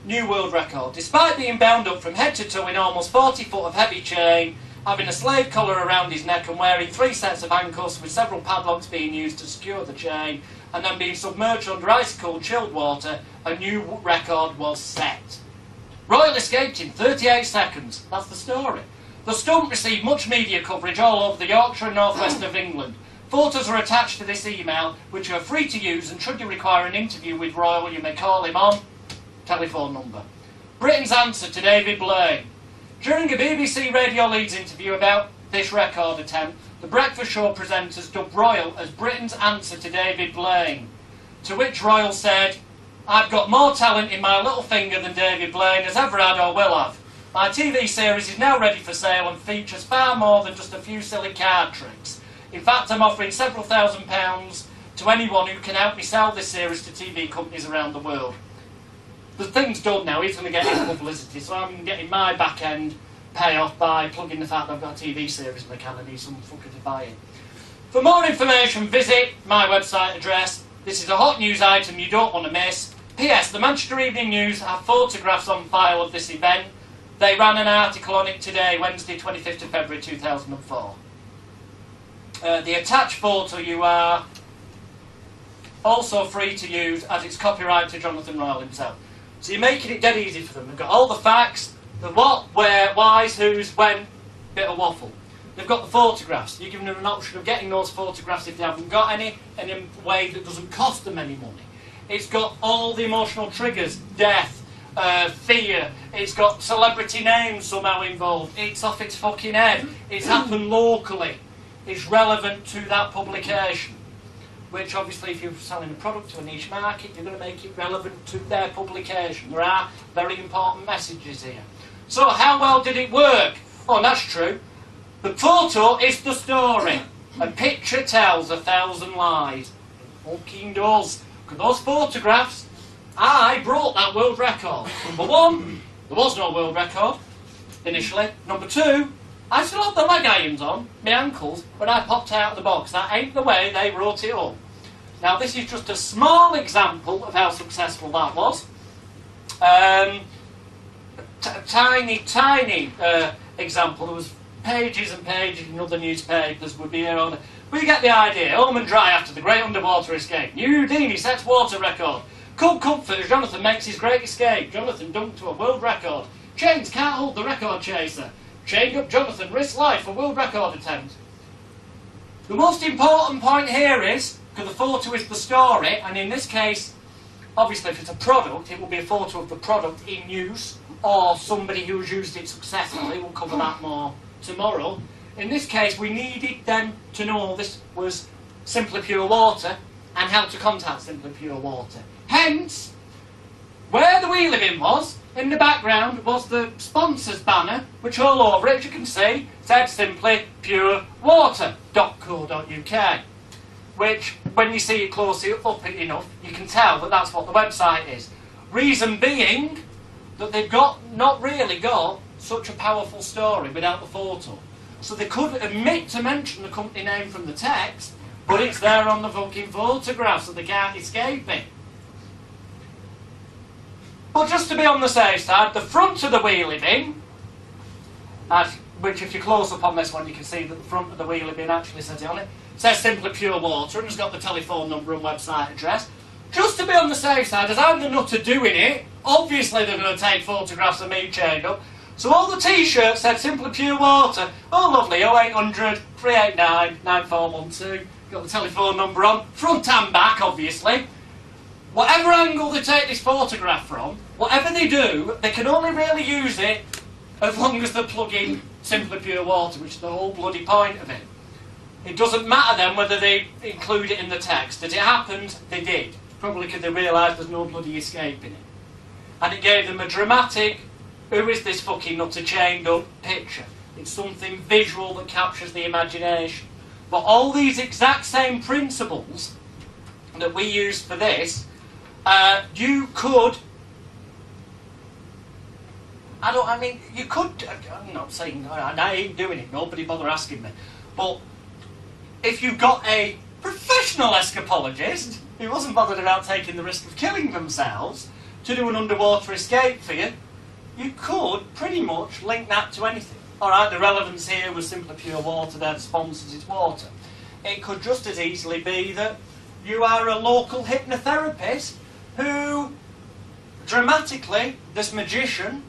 new world record. Despite being bound up from head to toe in almost 40 foot of heavy chain, having a slave collar around his neck and wearing 3 sets of handcuffs with several padlocks being used to secure the chain, and then being submerged under ice-cold chilled water, a new record was set. Royle escaped in 38 seconds. That's the story. The stunt received much media coverage all over the Yorkshire and North West of England. Photos are attached to this email, which are free to use, and should you require an interview with Royle, you may call him on telephone number. Britain's answer to David Blaine. During a BBC Radio Leeds interview about this record attempt, the breakfast show presenters dubbed Royle as Britain's answer to David Blaine, to which Royle said, I've got more talent in my little finger than David Blaine has ever had or will have. My TV series is now ready for sale and features far more than just a few silly card tricks. In fact, I'm offering several £1,000s to anyone who can help me sell this series to TV companies around the world. The thing's done now, he's going to get his publicity, so I'm getting my back end payoff by plugging the fact that I've got a TV series in the can and need some fucker to buy it. For more information, visit my website address. This is a hot news item you don't want to miss. P.S. The Manchester Evening News have photographs on file of this event. They ran an article on it today, Wednesday 25th of February 2004. The attached photo you are also free to use as it's copyright to Jonathan Royle himself. So you're making it dead easy for them. They've got all the facts, the what, where, whys, who's, when, bit of waffle. They've got the photographs. You're giving them an option of getting those photographs if they haven't got any, and in a way that doesn't cost them any money. It's got all the emotional triggers, death, fear. It's got celebrity names somehow involved. It's off its fucking head. It's happened locally. It's relevant to that publication. which obviously if you're selling a product to a niche market, you're going to make it relevant to their publication. There are very important messages here. So how well did it work? Oh, that's true. The photo is the story. A picture tells 1,000 lies. It fucking does. Because those photographs, I broke that world record. Number one, there was no world record initially. Number two, I still had the leg irons on, my ankles, when I popped out of the box. That ain't the way they wrote it up. Now this is just a small example of how successful that was. Tiny example. There was pages and pages in other newspapers would be here on. We get the idea. Home and dry after the great underwater escape. New Dini sets water record. Cold comfort as Jonathan makes his great escape. Jonathan dunked to a world record. Chains can't hold the record chaser. Chained up Jonathan risks life for world record attempt. The most important point here is, because the photo is the story, and in this case, obviously if it's a product, it will be a photo of the product in use, or somebody who's used it successfully. We'll cover that more tomorrow. In this case, we needed them to know this was Simply Pure Water and how to contact Simply Pure Water. Hence, where the We Live In was, in the background was the sponsors banner, which all over it, as you can see, said simplypurewater.co.uk. Which, when you see it closely up enough, you can tell that that's what the website is. Reason being that they've not really got such a powerful story without the photo. So they could omit to mention the company name from the text, but it's there on the fucking photograph, so they can't escape it. But just to be on the safe side, the front of the We Live In, which if you close up on this one, you can see that the front of the We Live In actually says it on it. It says Simply Pure Water and has got the telephone number and website address. Just to be on the safe side, as I'm the nutter doing it, obviously they're going to take photographs of me chained up. So all the t-shirts said Simply Pure Water. Oh lovely, 0800 389 9412. Got the telephone number on, front and back obviously. Whatever angle they take this photograph from, whatever they do, they can only really use it as long as they plug in Simply Pure Water, which is the whole bloody point of it. It doesn't matter then whether they include it in the text. As it happened, they did. Probably because they realised there's no bloody escaping it. And it gave them a dramatic, who is this fucking nutter chained up picture. It's something visual that captures the imagination. But all these exact same principles that we use for this, you could, you could, I'm not saying, I ain't doing it, nobody bother asking me, but if you've got a professional escapologist who wasn't bothered about taking the risk of killing themselves to do an underwater escape for you, you could pretty much link that to anything. Alright, the relevance here was Simply Pure Water, their sponsors is water. It could just as easily be that you are a local hypnotherapist who, dramatically, this magician,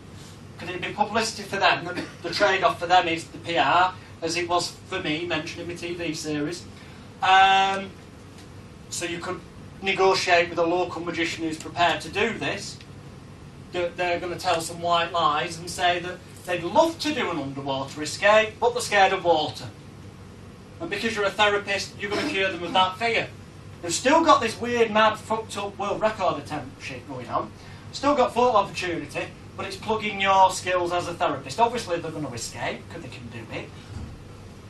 could it be publicity for them? The trade-off for them is the PR, as it was for me, mentioning my TV series. So you could negotiate with a local magician who's prepared to do this. They're going to tell some white lies and say that they'd love to do an underwater escape, but they're scared of water. And because you're a therapist, you're going to cure them of that fear. They've still got this weird, mad, fucked up world record attempt shit going on. Still got photo opportunity, but it's plugging your skills as a therapist. Obviously they're going to escape, because they can do it.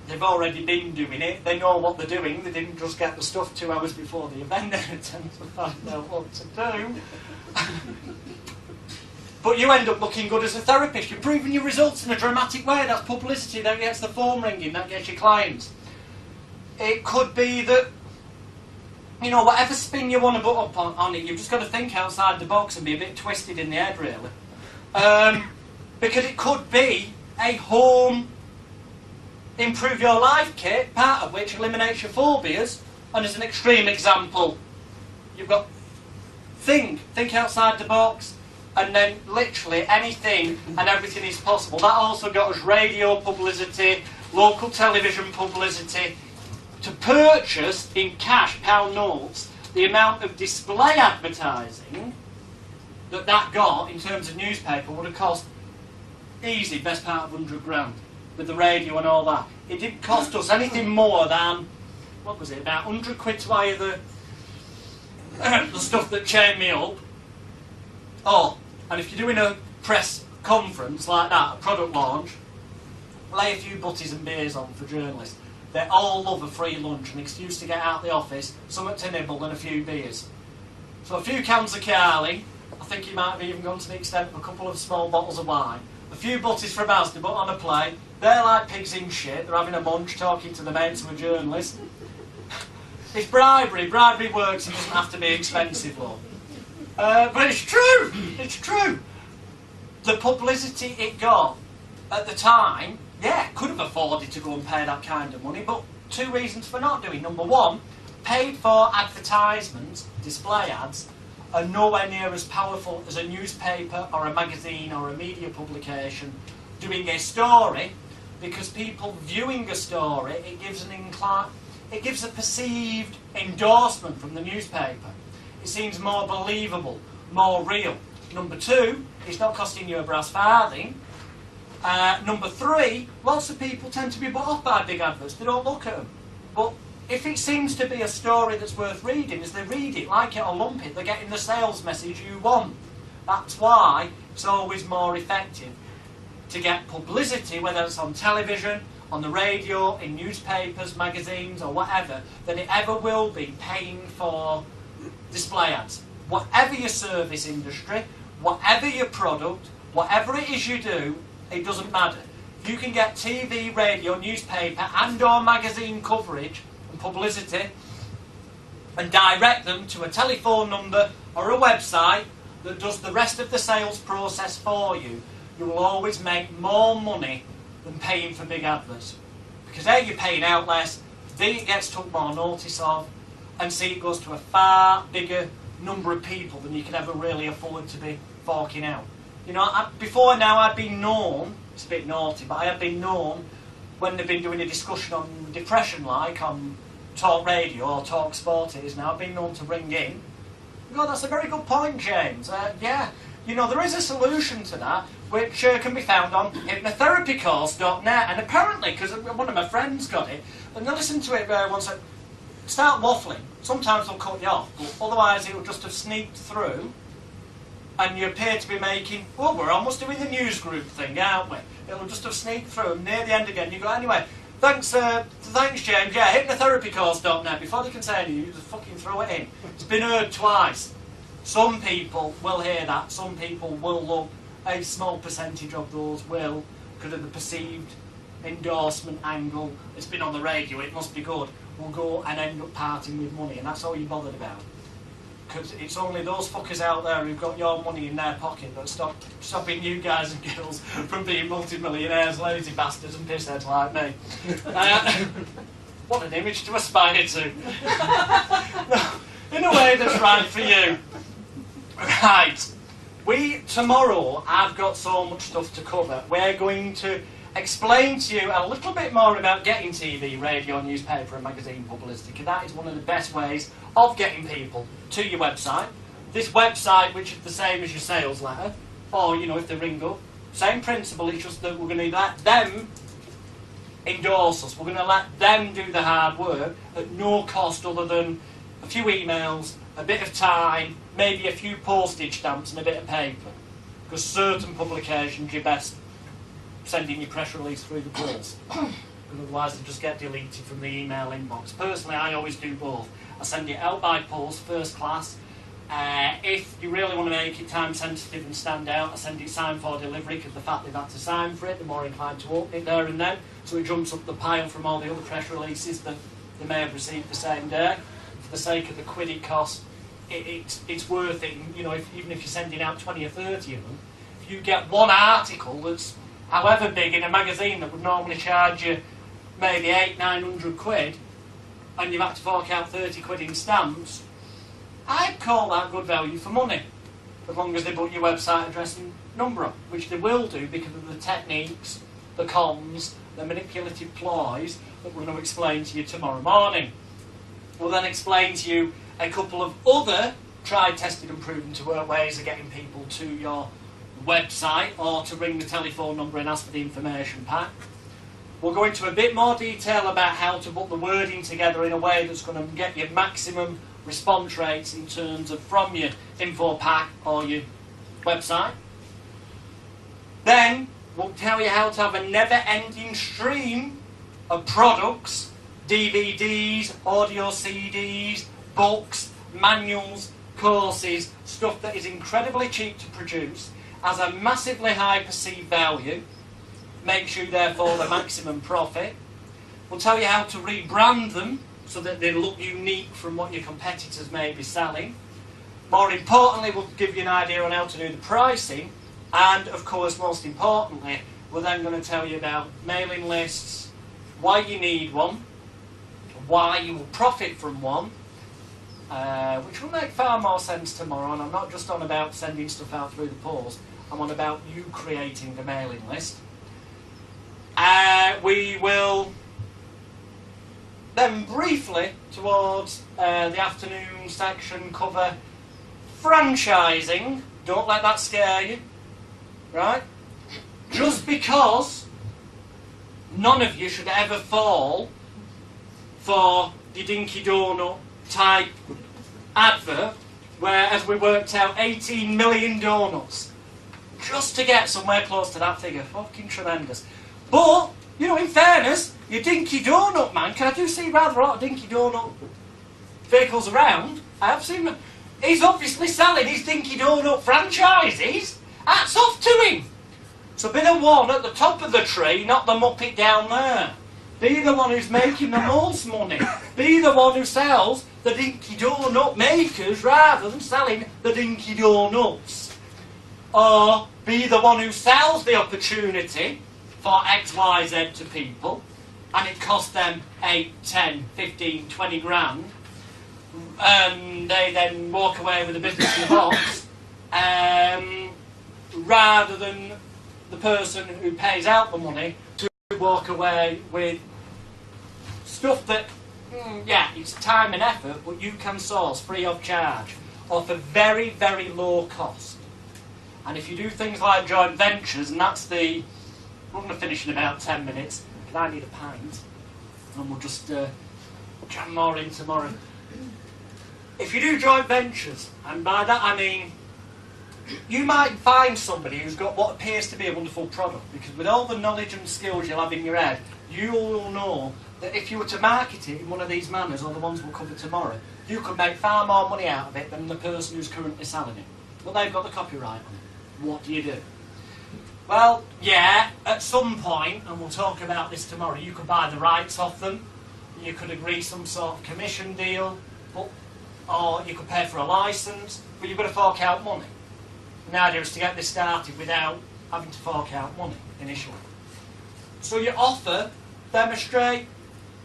They've already been doing it. They know what they're doing. They didn't just get the stuff 2 hours before the event and attempt to find out what to do. But you end up looking good as a therapist. You're proving your results in a dramatic way. That's publicity. That gets the phone ringing. That gets your clients. It could be that, you know, whatever spin you want to put up on it, you've just got to think outside the box and be a bit twisted in the head, really. Because it could be a home improve your life kit, part of which eliminates your phobias. And as an extreme example, you've got think outside the box, and then literally anything and everything is possible. That also got us radio publicity, local television publicity, to purchase in cash, pound notes, the amount of display advertising that got in terms of newspaper would have cost easy, best part of 100 grand, with the radio and all that. It didn't cost us anything more than what was it, about 100 quid to hire the stuff that chained me up. Oh, and if you're doing a press conference like that, a product launch, lay a few butties and beers on for journalists. They all love a free lunch, an excuse to get out of the office, something to nibble and a few beers. So a few cans of Carling, I think you might have even gone to the extent of a couple of small bottles of wine, a few butties from Asda put on a plate. They're like pigs in shit, they're having a munch talking to the mates who are journalists. It's bribery. Bribery works, it doesn't have to be expensive, love. But it's true. It's true. The publicity it got at the time, yeah, could have afforded to go and pay that kind of money, but two reasons for not doing. Number one, paid for advertisements, display ads, are nowhere near as powerful as a newspaper or a magazine or a media publication doing a story, because people viewing a story, it gives a perceived endorsement from the newspaper. It seems more believable, more real. Number two, it's not costing you a brass farthing. Number three, lots of people tend to be put off by big adverts. They don't look at them. But if it seems to be a story that's worth reading, as they read it, like it or lump it, they're getting the sales message you want. That's why it's always more effective to get publicity, whether it's on television, on the radio, in newspapers, magazines or whatever, than it ever will be paying for display ads. Whatever your service industry, whatever your product, whatever it is you do, it doesn't matter. If you can get TV, radio, newspaper and or magazine coverage and publicity and direct them to a telephone number or a website that does the rest of the sales process for you, you will always make more money than paying for big adverts. Because A, you're paying out less, B, it gets took more notice of, and C, it goes to a far bigger number of people than you can ever really afford to be forking out. You know, before now I'd been known, it's a bit naughty, but I had been known when they've been doing a discussion on depression, like on Talk Radio or Talk Sport it is now, I've been known to ring in. No, that's a very good point, James. Yeah, you know, there is a solution to that, which can be found on hypnotherapycourse.net, and apparently, because one of my friends got it, and I listened to it once, start waffling. Sometimes they'll cut you off, but otherwise it'll just have sneaked through, and you appear to be making, well, we're almost doing the news group thing, aren't we? It'll just have sneaked through, and near the end again, you go, anyway, thanks James, yeah, hypnotherapycourse.net, before they can say anything, you just fucking throw it in. It's been heard twice. Some people will hear that, some people will look, a small percentage of those will, because of the perceived endorsement angle, it's been on the radio, it must be good, will go and end up parting with money, and that's all you're bothered about. Because it's only those fuckers out there who've got your money in their pocket that stopping you guys and girls from being multi-millionaires, lazy bastards and pissheads like me. What an image to aspire to. No, in a way that's right for you. Right. Tomorrow, I've got so much stuff to cover. We're going to explain to you a little bit more about getting TV, radio, newspaper and magazine publicity, because that is one of the best ways of getting people to your website. This website, which is the same as your sales letter, or, you know, if they ring up, same principle, it's just that we're going to let them endorse us. We're going to let them do the hard work at no cost other than a few emails, a bit of time, maybe a few postage stamps and a bit of paper. Because certain publications you're best sending your press release through the post. Because otherwise they just get deleted from the email inbox. Personally, I always do both. I send it out by post, first class. If you really want to make it time sensitive and stand out, I send it signed for delivery, because the fact they've had to sign for it, they're more inclined to open it there and then. So it jumps up the pile from all the other press releases that they may have received the same day. For the sake of the quid it costs, it's worth it. You know, even if you're sending out 20 or 30 of them, if you get one article that's however big in a magazine that would normally charge you maybe 800-900 quid, and you've had to fork out 30 quid in stamps, I'd call that good value for money, as long as they put your website address and number up, which they will do because of the techniques, the cons, the manipulative ploys that we're going to explain to you tomorrow morning. We'll then explain to you a couple of other tried, tested and proven to work ways of getting people to your website or to ring the telephone number and ask for the information pack. We'll go into a bit more detail about how to put the wording together in a way that's going to get you maximum response rates in terms of from your info pack or your website. Then we'll tell you how to have a never-ending stream of products, DVDs, audio CDs, books, manuals, courses, stuff that is incredibly cheap to produce, has a massively high perceived value, makes you therefore the maximum profit. We'll tell you how to rebrand them so that they look unique from what your competitors may be selling. More importantly, we'll give you an idea on how to do the pricing, and of course, most importantly, we're then going to tell you about mailing lists, why you need one, why you will profit from one, which will make far more sense tomorrow. And I'm not just on about sending stuff out through the post, I'm on about you creating the mailing list. We will then briefly, towards the afternoon section, cover franchising. Don't let that scare you, right? Just because none of you should ever fall for the Dinky Donut type advert where, as we worked out, 18 million donuts just to get somewhere close to that figure. Fucking tremendous. But, you know, in fairness, your Dinky Donut man, because I do see rather a lot of Dinky Donut vehicles around, I have seen them. He's obviously selling his Dinky Donut franchises. Hats off to him. So be the one at the top of the tree, not the muppet down there. Be the one who's making the most money. Be the one who sells the Dinky Donut makers rather than selling the Dinky Donuts. Or be the one who sells the opportunity for X, Y, Z to people, and it costs them 8, 10, 15, 20 grand, and they then walk away with a business in the box, rather than the person who pays out the money to walk away with stuff that, yeah, it's time and effort, but you can source free of charge or for very, very low cost. And if you do things like joint ventures, and that's the... We're going to finish in about 10 minutes, because I need a pint, and we'll just jam more in tomorrow. If you do joint ventures, and by that I mean, you might find somebody who's got what appears to be a wonderful product, because with all the knowledge and skills you'll have in your head, you will know that if you were to market it in one of these manners, or the ones we'll cover tomorrow, you could make far more money out of it than the person who's currently selling it. But they've got the copyright on it. What do you do? Well, yeah, at some point, and we'll talk about this tomorrow, you could buy the rights off them, you could agree some sort of commission deal, or you could pay for a licence, but you've got to fork out money. The idea is to get this started without having to fork out money initially. So you offer them a straight,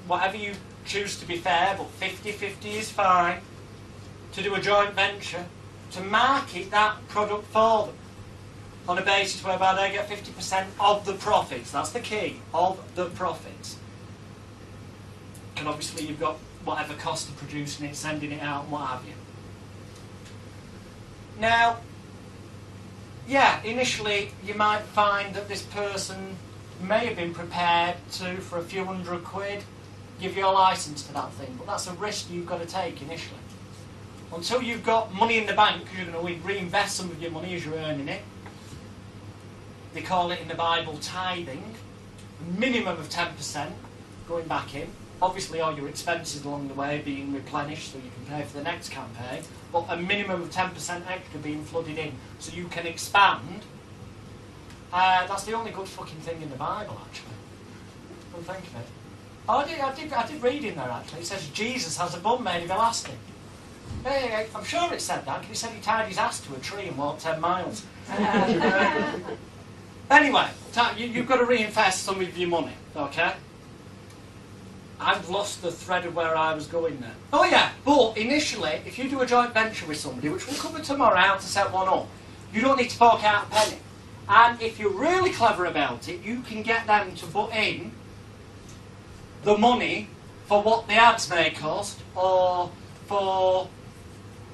whatever you choose to be fair, but 50-50 is fine, to do a joint venture, to market that product for them, on a basis whereby they get 50% of the profits. That's the key, of the profits. And obviously you've got whatever cost of producing it, sending it out, and what have you. Now, yeah, initially you might find that this person may have been prepared to, for a few £100, give you a licence to that thing, but that's a risk you've got to take initially. Until you've got money in the bank, because you're going to reinvest some of your money as you're earning it. They call it in the Bible tithing, a minimum of 10% going back in. Obviously all your expenses along the way being replenished so you can pay for the next campaign, but a minimum of 10% extra being flooded in so you can expand. That's the only good fucking thing in the Bible, actually. Don't think of it. Oh, I did read in there, actually. It says Jesus has a bum made of elastic. Hey, I'm sure it said that, because it said he tied his ass to a tree and walked 10 miles. Anyway, you've got to reinvest some of your money, okay? I've lost the thread of where I was going there. Oh yeah, but initially, if you do a joint venture with somebody, which we'll cover tomorrow how to set one up, you don't need to fork out a penny. And if you're really clever about it, you can get them to put in the money for what the ads may cost, or for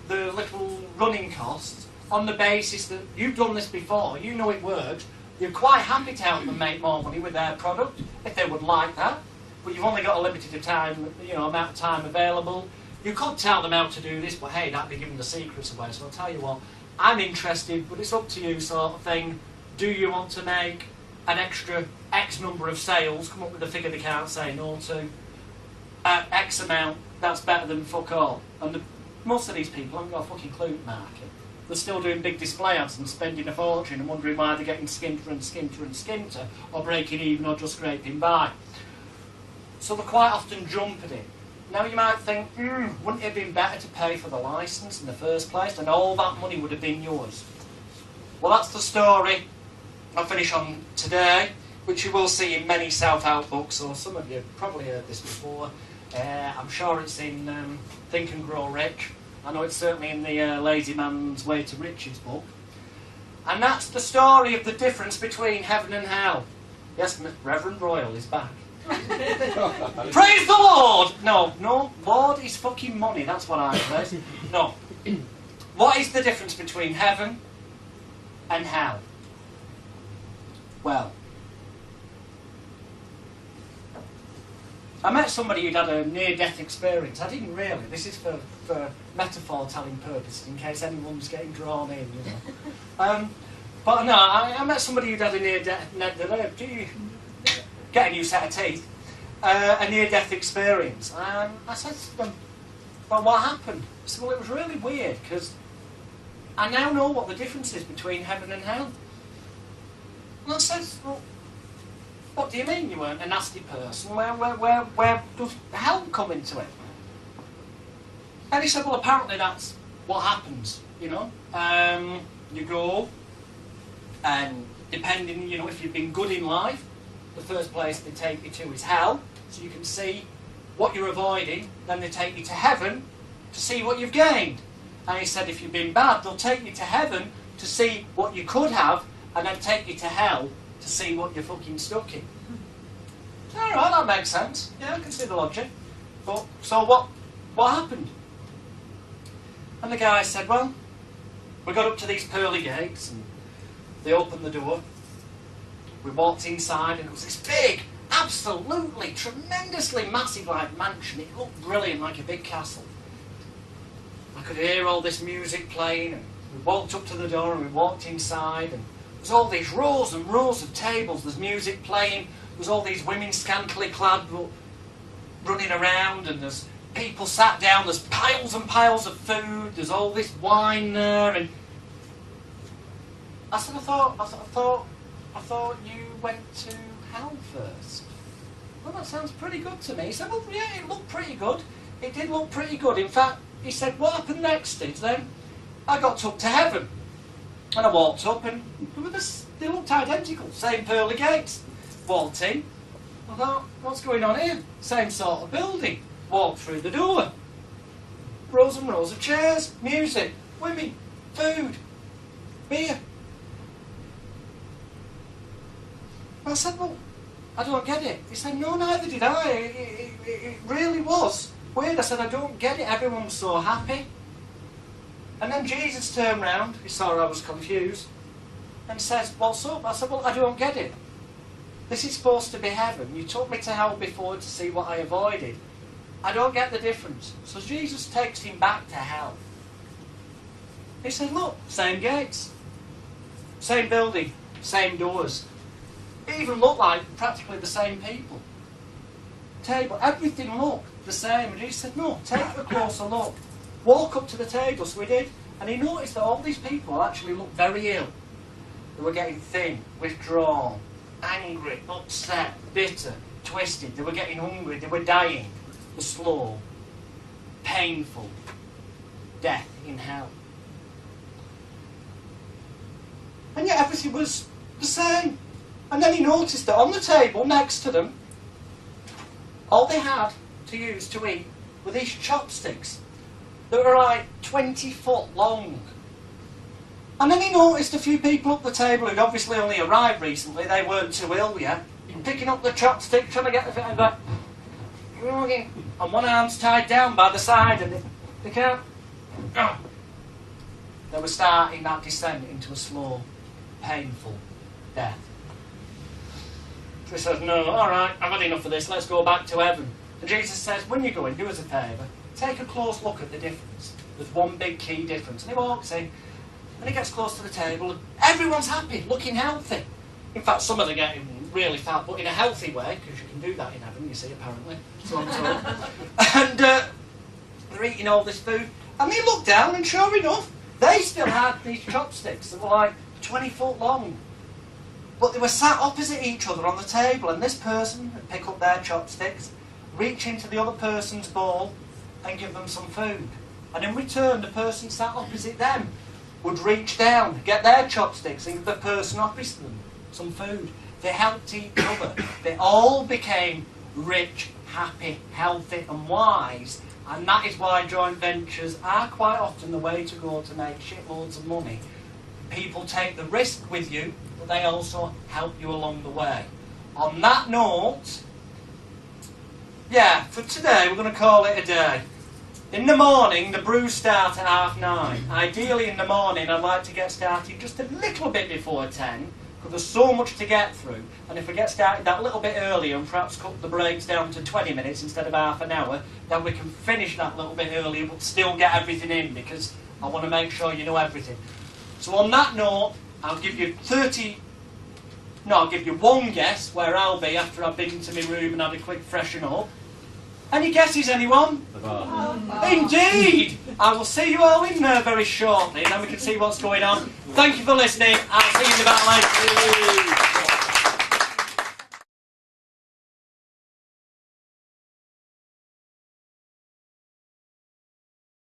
the little running costs, on the basis that you've done this before, you know it works, You're quite happy to help them make more money with their product, if they would like that, but you've only got a limited time, amount of time available. You could tell them how to do this, but hey, that'd be giving the secrets away, so I'll tell you what, I'm interested, but it's up to you sort of thing. Do you want to make an extra X number of sales, come up with a figure they can't say no to, X amount, that's better than fuck all. And most of these people haven't got a fucking clue market. They're still doing big display ads and spending a fortune and wondering why they're getting skinter and skinter and skinter, or breaking even or just scraping by. So they quite often jump at it. Now you might think, wouldn't it have been better to pay for the licence in the first place, and all that money would have been yours? Well, that's the story I'll finish on today, which you will see in many self-help books, or some of you have probably heard this before. I'm sure it's in Think and Grow Rich. I know it's certainly in the Lazy Man's Way to Riches book. And that's the story of the difference between heaven and hell. Yes, Reverend Royal is back. Praise the Lord! No, Lord is fucking money, that's what I said. No. What is the difference between heaven and hell? Well, I met somebody who'd had a near-death experience. I didn't really. This is for metaphor-telling purposes, in case anyone's getting drawn in, But no, I met somebody who'd had a near-death... Get a new set of teeth. A near-death experience. And I said to them, well, what happened? I said, well, it was really weird, because I now know what the difference is between heaven and hell. And I said, well, what do you mean you weren't a nasty person? Where does hell come into it? And he said, well, apparently that's what happens, You go, and depending, if you've been good in life, the first place they take you to is hell, so you can see what you're avoiding. Then they take you to heaven to see what you've gained. And he said, if you've been bad, they'll take you to heaven to see what you could have, and then take you to hell to see what you're fucking stuck in. All right, that makes sense. Yeah, I can see the logic. But so what happened? And the guy said, well, we got up to these pearly gates, and they opened the door. We walked inside, and it was this big, absolutely, tremendously massive, mansion. It looked brilliant, like a big castle. I could hear all this music playing, and we walked up to the door, and we walked inside, and there's all these rows and rows of tables. There's music playing. There's all these women scantily clad running around, and there's people sat down. There's piles and piles of food. There's all this wine there, and I thought you went to hell first. Well, that sounds pretty good to me. He said, well, yeah, it looked pretty good. It did look pretty good. In fact, he said, what happened next is then I got took to heaven. And I walked up, and they looked identical. Same pearly gates. Walked in. I thought, what's going on here? Same sort of building. Walked through the door. Rows and rows of chairs. Music. Women. Food. Beer. I said, well, I don't get it. He said, no, neither did I. It really was weird. I said, I don't get it. Everyone was so happy. And then Jesus turned round. He saw I was confused. And says, what's up? I said, well, I don't get it. This is supposed to be heaven. You took me to hell before to see what I avoided. I don't get the difference. So Jesus takes him back to hell. He said, look, same gates. Same building. Same doors. It even looked like practically the same people. Table, everything looked the same. And he said, no, take a closer look. Walk up to the table. So we did. And he noticed that all these people actually looked very ill. They were getting thin, withdrawn, angry, upset, bitter, twisted. They were getting hungry. They were dying. The slow, painful death in hell. And yet everything was the same. And then he noticed that on the table next to them, all they had to use to eat were these chopsticks that were like 20 foot long. And then he noticed a few people up the table who'd obviously only arrived recently. They weren't too ill yet. Picking up the chopstick, trying to get the thing, and one arm's tied down by the side, and they can't. They were starting that descent into a slow, painful death. So he says, no, all right, I've had enough of this, let's go back to heaven. And Jesus says, when you go in, do us a favour, take a close look at the difference. There's one big key difference. And he walks in, and he gets close to the table, and everyone's happy, looking healthy. In fact, some of them are getting really fat, but in a healthy way, because you can do that in heaven, you see, apparently. So I'm told. And they're eating all this food, and they look down, and sure enough, they still had these chopsticks that were like 20 foot long. But they were sat opposite each other on the table, and this person would pick up their chopsticks, reach into the other person's bowl, and give them some food. And in return, the person sat opposite them would reach down, get their chopsticks, and give the person opposite them some food. They helped each other. They all became rich, happy, healthy, and wise. And that is why joint ventures are quite often the way to go to make shitloads of money. People take the risk with you, but they also help you along the way. On that note, yeah, for today we're going to call it a day. In the morning, the brews start at 9:30. Ideally in the morning, I'd like to get started just a little bit before 10, because there's so much to get through. And if we get started that little bit earlier and perhaps cut the breaks down to 20 minutes instead of half an hour, then we can finish that little bit earlier but still get everything in, because I want to make sure you know everything. So on that note, I'll give you I'll give you one guess where I'll be after I've been to my room and had a quick freshen up. Any guesses, anyone? Indeed! I will see you all in there very shortly, and then we can see what's going on. Thank you for listening. I'll see you in about later.